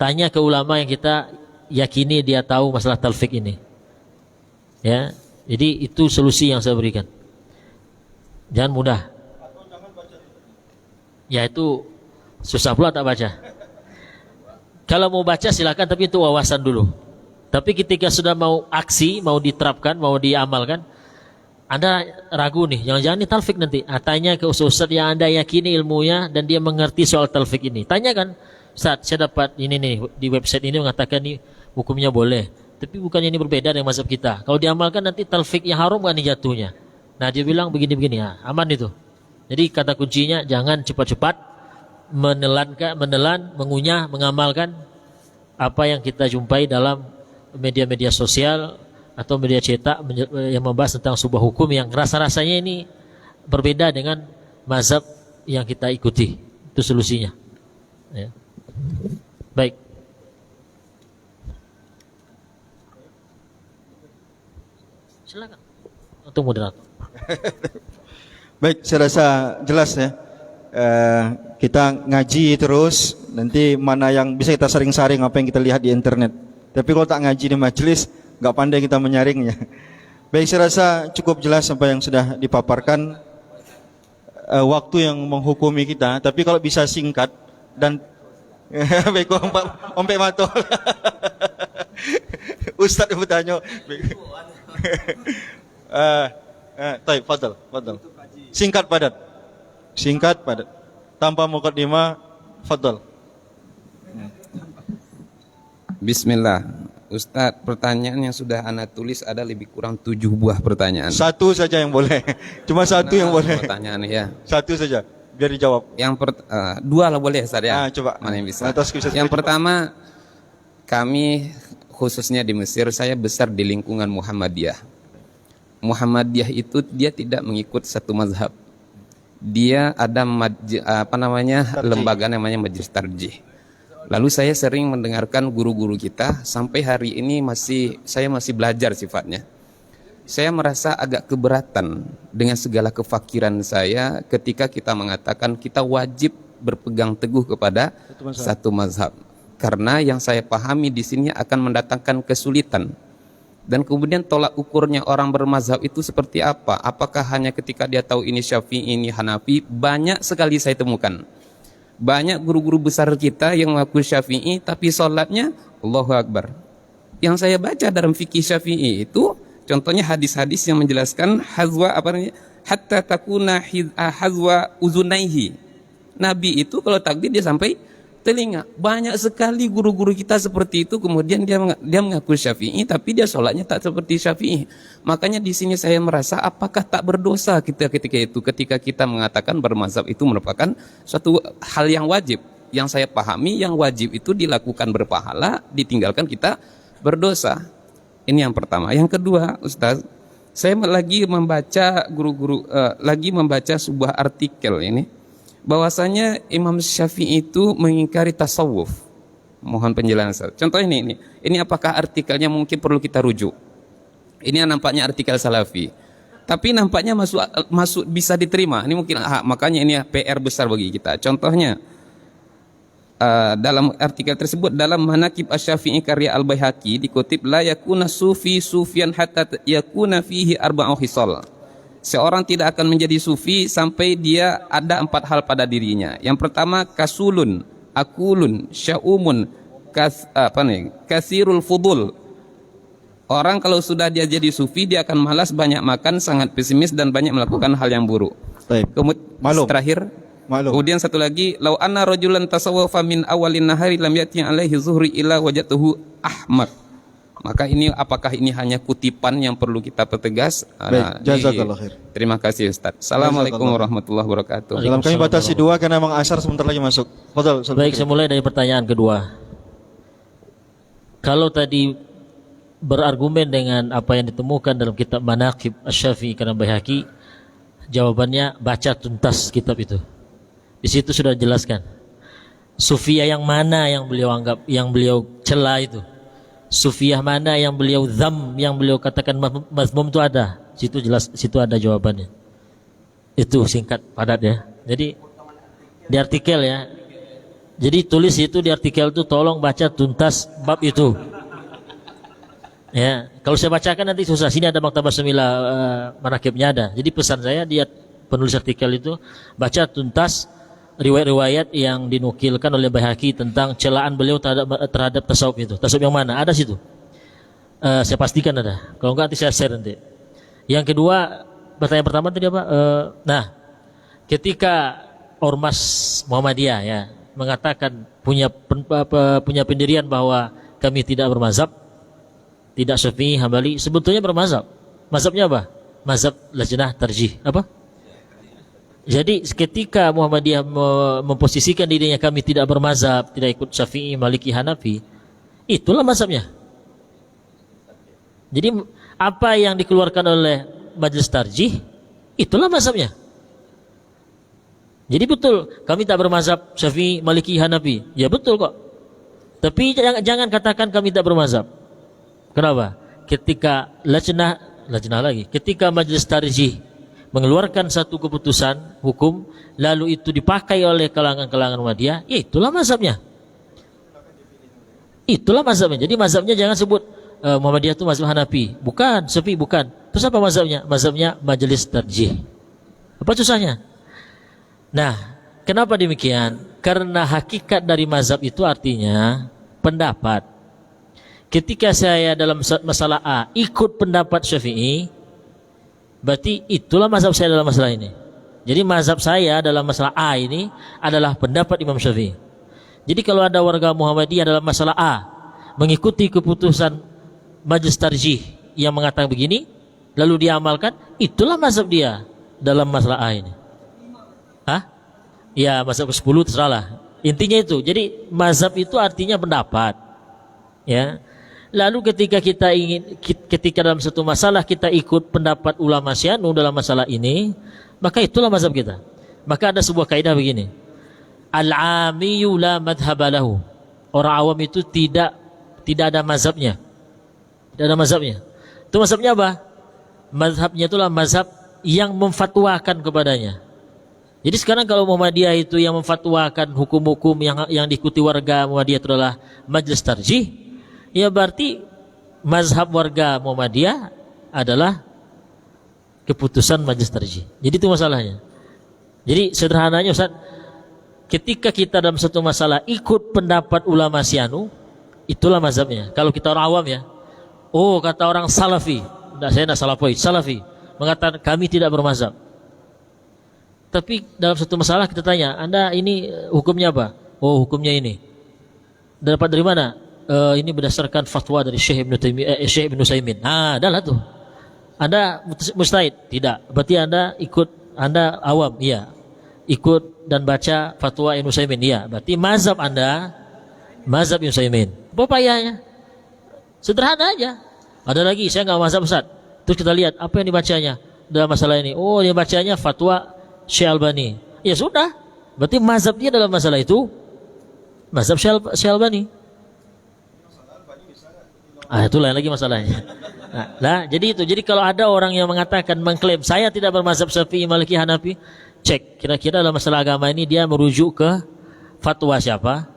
Tanya ke ulama yang kita yakini dia tahu masalah talfik ini. Ya, jadi itu solusi yang saya berikan. Jangan mudah. Ya itu susah pula tak baca. Kalau mau baca silakan, tapi itu wawasan dulu. Tapi ketika sudah mau aksi, mau diterapkan, mau diamalkan, Anda ragu nih, jangan-jangan ini talfik nanti. Tanya ke ustaz yang Anda yakini ilmunya dan dia mengerti soal talfik ini. Tanyakan, Ustaz, saya dapat ini nih di website ini mengatakan ini hukumnya boleh, tapi bukannya ini berbeda dengan mazhab kita. Kalau diamalkan nanti talfik yang haram kan jatuhnya. Nah dia bilang begini-begini, ya aman itu. Jadi kata kuncinya jangan cepat-cepat menelan, mengunyah, mengamalkan apa yang kita jumpai dalam media-media sosial atau media cetak yang membahas tentang sebuah hukum yang rasa-rasanya ini berbeda dengan mazhab yang kita ikuti. Itu solusinya. Ya. Baik. Silakan untuk moderator. Baik, saya rasa jelas ya. Kita ngaji terus, nanti mana yang bisa kita saring-saring apa yang kita lihat di internet. Tapi kalau tak ngaji di majelis, nggak pandai kita menyaringnya. Baik, saya rasa cukup jelas apa yang sudah dipaparkan. Waktu yang menghukumi kita, tapi kalau bisa singkat dan baik, ompek matol. Ustaz yang bertanya. Taib, fadal. Singkat padat. Tanpa mukadimah, fadal. Bismillah. Ustadz, pertanyaan yang sudah ana tulis ada lebih kurang 7 buah pertanyaan. Satu saja yang boleh. Cuma satu yang boleh. Pertanyaan ya. Satu saja, biar dijawab. Dua lah boleh Ustadz ya. Coba. Mana yang bisa? Yang pertama, kami khususnya di Mesir, saya besar di lingkungan Muhammadiyah. Muhammadiyah itu dia tidak mengikut satu mazhab. Dia ada lembaga namanya Majelis Tarjih. Lalu saya sering mendengarkan guru-guru kita, sampai hari ini saya masih belajar sifatnya. Saya merasa agak keberatan dengan segala kefakiran saya ketika kita mengatakan kita wajib berpegang teguh kepada satu mazhab. Karena yang saya pahami di sini akan mendatangkan kesulitan. Dan kemudian tolak ukurnya orang bermazhab itu seperti apa? Apakah hanya ketika dia tahu ini Syafi'i, ini Hanafi? Banyak sekali saya temukan. Banyak guru-guru besar kita yang mengaku Syafi'i tapi sholatnya Allahu Akbar. Yang saya baca dalam fikih Syafi'i itu contohnya hadis-hadis yang menjelaskan hatta takuna hazwa uzunaihi. Nabi itu kalau takbir dia sampai telinga. Banyak sekali guru-guru kita seperti itu, kemudian dia mengaku Syafi'i tapi dia sholatnya tak seperti Syafi'i. Makanya di sini saya merasa apakah tak berdosa kita ketika kita mengatakan bermazhab itu merupakan suatu hal yang wajib. Yang saya pahami yang wajib itu dilakukan berpahala, ditinggalkan kita berdosa. Ini yang pertama. Yang kedua, Ustaz, saya lagi membaca sebuah artikel ini, bahwasanya Imam Syafi'i itu mengingkari tasawuf. Mohon penjelasan. Contoh ini apakah artikelnya mungkin perlu kita rujuk? Ini nampaknya artikel Salafi, tapi nampaknya masuk bisa diterima. Ini mungkin makanya ini PR besar bagi kita. Contohnya dalam artikel tersebut, dalam Manaqib Asy-Syafi'i karya Al-Baihaqi dikutip, la yakuna sufi sufian hatta yakuna fihi arba'u khisal. Seorang tidak akan menjadi sufi sampai dia ada 4 hal pada dirinya. Yang pertama, kasulun, akulun, syaumun, kasirul fudul. Orang kalau sudah dia jadi sufi, dia akan malas, banyak makan, sangat pesimis dan banyak melakukan hal yang buruk. Terakhir, kemudian satu lagi, lau anna rajulan tasawwafa min awalin nahari lam yati alaihi zuhri illa wajatuhu ahmaq. Maka ini apakah ini hanya kutipan yang perlu kita pertegas? Jazakallah khair. Terima kasih Ustaz. Assalamualaikum warahmatullahi wabarakatuh. Dalam kami batasi 2 karena memang asar sebentar lagi masuk. Baik, saya mulai dari pertanyaan kedua. Kalau tadi berargumen dengan apa yang ditemukan dalam kitab Manaqib Asy-Syafi'i karya Baihaqi, jawabannya baca tuntas kitab itu. Di situ sudah dijelaskan. Sufiyah yang mana yang beliau anggap, yang beliau cela itu. Sufiyah mana yang beliau yang beliau katakan mazmum itu ada. Situ jelas, situ ada jawabannya. Itu singkat padat ya. Jadi di artikel ya. Jadi tulis itu di artikel itu, tolong baca tuntas bab itu. Ya, kalau saya bacakan nanti susah. Sini ada Maktabah Semila Manaqibnya ada. Jadi pesan saya, dia penulis artikel itu baca tuntas riwayat-riwayat yang dinukilkan oleh Baihaqi tentang celaan beliau terhadap tasawuf itu. Tasawuf yang mana? Ada situ. Saya pastikan ada. Kalau enggak nanti saya share nanti. Yang kedua, pertanyaan pertama tadi apa? Ketika Ormas Muhammadiyah ya mengatakan punya pendirian bahwa kami tidak bermazhab, tidak Syafi'i, Hambali, sebetulnya bermazhab. Mazhabnya apa? Mazhab Lajnah Tarjih. Apa? Jadi ketika Muhammadiyah memposisikan dirinya kami tidak bermazhab, tidak ikut Syafi'i, Maliki, Hanafi, itulah mazhabnya. Jadi apa yang dikeluarkan oleh Majelis Tarjih, itulah mazhabnya. Jadi betul kami tak bermazhab Syafi'i, Maliki, Hanafi. Ya betul kok. Tapi jangan katakan kami tak bermazhab. Kenapa? Ketika lajnah lagi, ketika Majelis Tarjih mengeluarkan satu keputusan hukum, lalu itu dipakai oleh kalangan-kalangan Muhammadiyah, ya itulah mazhabnya. Itulah mazhabnya. Jadi mazhabnya jangan sebut Muhammadiyah itu mazhab Hanafi, bukan, Syafi'i bukan. Terus apa mazhabnya? Mazhabnya Majelis Tarjih. Apa susahnya? Nah, kenapa demikian? Karena hakikat dari mazhab itu artinya pendapat. ketika saya dalam masalah A ikut pendapat Syafi'i, berarti itulah mazhab saya dalam masalah ini. Jadi mazhab saya dalam masalah A ini adalah pendapat Imam Syafi'i. Jadi kalau ada warga Muhammadiyah dalam masalah A mengikuti keputusan Majelis Tarjih yang mengatakan begini, lalu dia amalkan, itulah mazhab dia dalam masalah A ini. Hah? Ya, mazhab ke-10 terserahlah. Intinya itu. Jadi mazhab itu artinya pendapat. Ya. Lalu ketika dalam satu masalah kita ikut pendapat ulama Syianu dalam masalah ini, maka itulah mazhab kita. Maka ada sebuah kaidah begini. Al-'amiyyu la madhhaba lahu. Orang awam itu tidak ada mazhabnya. Tidak ada mazhabnya. Itu mazhabnya apa? Mazhabnya itulah mazhab yang memfatwakan kepadanya. Jadi sekarang kalau Muhammadiyah itu yang memfatwakan hukum-hukum yang diikuti warga Muhammadiyah itu adalah Majelis Tarjih, ya berarti mazhab warga Muhammadiyah adalah keputusan Majelis Tarjih. Jadi itu masalahnya. Jadi sederhananya Ustaz, ketika kita dalam satu masalah ikut pendapat ulama Syianu, itulah mazhabnya. Kalau kita orang awam ya, oh kata orang Salafi, saya tidak Salafi mengatakan kami tidak bermazhab. Tapi dalam satu masalah kita tanya, Anda ini hukumnya apa? Oh hukumnya ini. Dapat dari mana? Ini berdasarkan fatwa dari Syekh Ibn Utsaimin. Adalah tuh. Anda mustahid? Tidak. Berarti Anda awam? Iya. Ikut dan baca fatwa Ibn Utsaimin? Iya. Berarti mazhab Anda mazhab Ibn Utsaimin. Apa payahnya? Sederhana aja. Ada lagi, saya nggak mazhab Ustaz. Terus kita lihat apa yang dibacanya dalam masalah ini. Oh, dia bacanya fatwa Syekh Albani. Ya sudah. Berarti mazhab dia dalam masalah itu mazhab Syekh Albani. Itu lain lagi masalahnya. Nah, jadi itu. Jadi kalau ada orang yang mengklaim saya tidak bermazhab Syafi'i, Maliki, Hanafi, cek kira-kira dalam masalah agama ini dia merujuk ke fatwa siapa,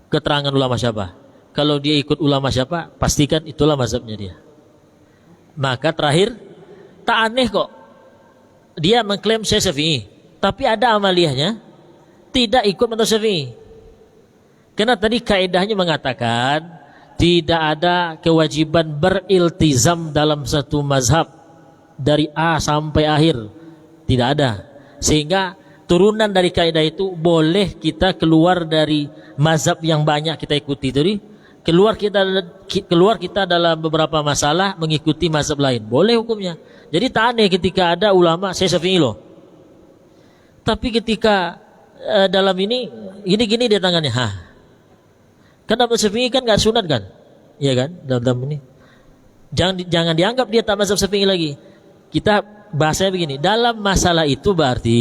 keterangan ulama siapa. Kalau dia ikut ulama siapa, pastikan itulah mazhabnya dia. Maka terakhir, tak aneh kok dia mengklaim saya Syafi'i, tapi ada amaliyahnya tidak ikut mazhab Syafi'i. Karena tadi kaidahnya mengatakan tidak ada kewajiban beriltizam dalam satu mazhab dari A sampai akhir. Tidak ada. Sehingga turunan dari kaidah itu boleh kita keluar dari mazhab yang banyak kita ikuti tadi. Keluar kita dalam beberapa masalah mengikuti mazhab lain. Boleh hukumnya. Jadi tak aneh ketika ada ulama saya Syafi'i loh. Tapi ketika dalam ini gini dia tangannya. Kan dalam Syafi'i kan nggak sunat kan? Iya kan? Dalam ini. Jangan dianggap dia tak mazhab Syafi'i lagi. Kita bahasanya begini. Dalam masalah itu berarti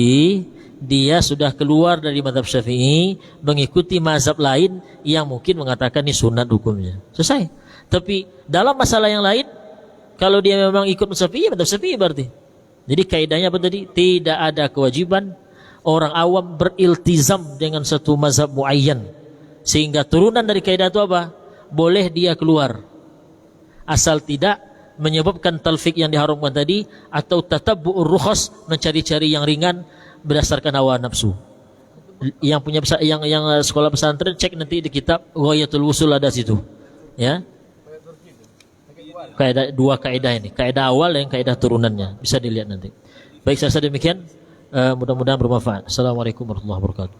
dia sudah keluar dari mazhab Syafi'i, mengikuti mazhab lain yang mungkin mengatakan ini sunat hukumnya. Selesai. Tapi dalam masalah yang lain, kalau dia memang ikut mazhab Syafi'i berarti. Jadi kaidahnya apa tadi? Tidak ada kewajiban orang awam beriltizam dengan satu mazhab muayyan. Sehingga turunan dari kaidah itu apa? Boleh dia keluar. Asal tidak menyebabkan talfik yang diharamkan tadi atau tatabbu'ur rukhas, mencari-cari yang ringan berdasarkan hawa nafsu. Yang punya yang sekolah pesantren cek nanti di kitab Ghayatul Wusul ada situ. Ya. Dua kaidah ini, kaidah awal dan kaidah turunannya bisa dilihat nanti. Baik, saya rasa demikian. Mudah-mudahan bermanfaat. Assalamualaikum warahmatullahi wabarakatuh.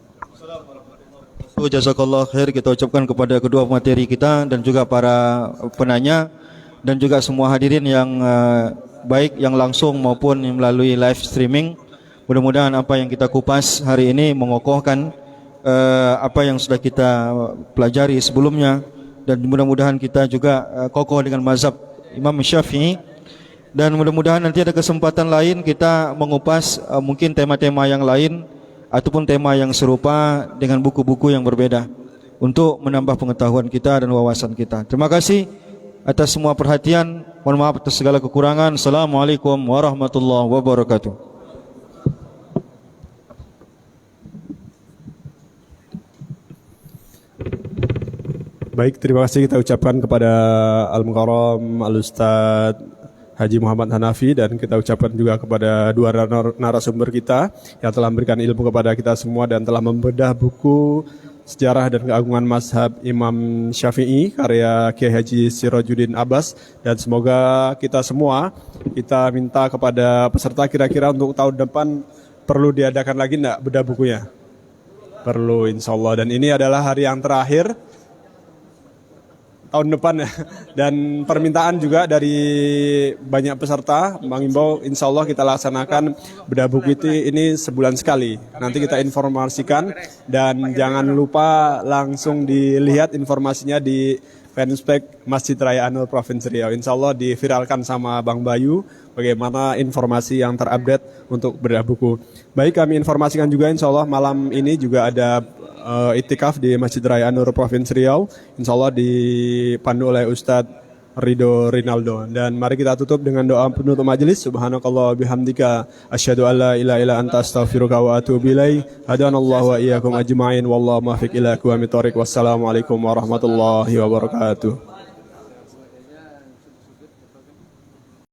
Jazakallah khair kita ucapkan kepada kedua materi kita dan juga para penanya dan juga semua hadirin yang baik yang langsung maupun yang melalui live streaming. Mudah-mudahan apa yang kita kupas hari ini mengokohkan apa yang sudah kita pelajari sebelumnya dan mudah-mudahan kita juga kokoh dengan mazhab Imam Syafi'i dan mudah-mudahan nanti ada kesempatan lain kita mengupas mungkin tema-tema yang lain ataupun tema yang serupa dengan buku-buku yang berbeda untuk menambah pengetahuan kita dan wawasan kita. Terima kasih atas semua perhatian. Mohon maaf atas segala kekurangan. Assalamualaikum warahmatullahi wabarakatuh. Baik, terima kasih kita ucapkan kepada Al-Mukarram Al-Ustadz Haji Muhammad Hanafi dan kita ucapkan juga kepada dua narasumber kita yang telah memberikan ilmu kepada kita semua dan telah membedah buku Sejarah dan Keagungan Mazhab Imam Syafi'i karya Kiai Haji Sirajuddin Abbas, dan semoga kita semua kita minta kepada peserta kira-kira untuk tahun depan perlu diadakan lagi enggak bedah bukunya? Perlu, insya Allah. Dan ini adalah hari yang terakhir tahun depan ya. Dan permintaan juga dari banyak peserta mengimbau insya Allah kita laksanakan bedah buku ini sebulan sekali. Nanti kita informasikan, dan jangan lupa langsung dilihat informasinya di fanspage Masjid Raya An-Nur Provinsi Riau. Insya Allah diviralkan sama Bang Bayu bagaimana informasi yang terupdate untuk bedah buku. Baik, kami informasikan juga insya Allah malam ini juga ada itikaf di Masjid Raya An-Nur Provinsi Riau, insya Allah dipandu oleh Ustadz Ridho Rinaldo. Dan mari kita tutup dengan doa penutup majelis. Subhanakallah bihamdika asyhadu an la ilaha illa anta astaghfiruka wa atubu ilaik. Hadanallahu wa iyyakum ajma'in wallahu muwaffiq ila aqwamit thoriq. Wassalamualaikum warahmatullahi wabarakatuh.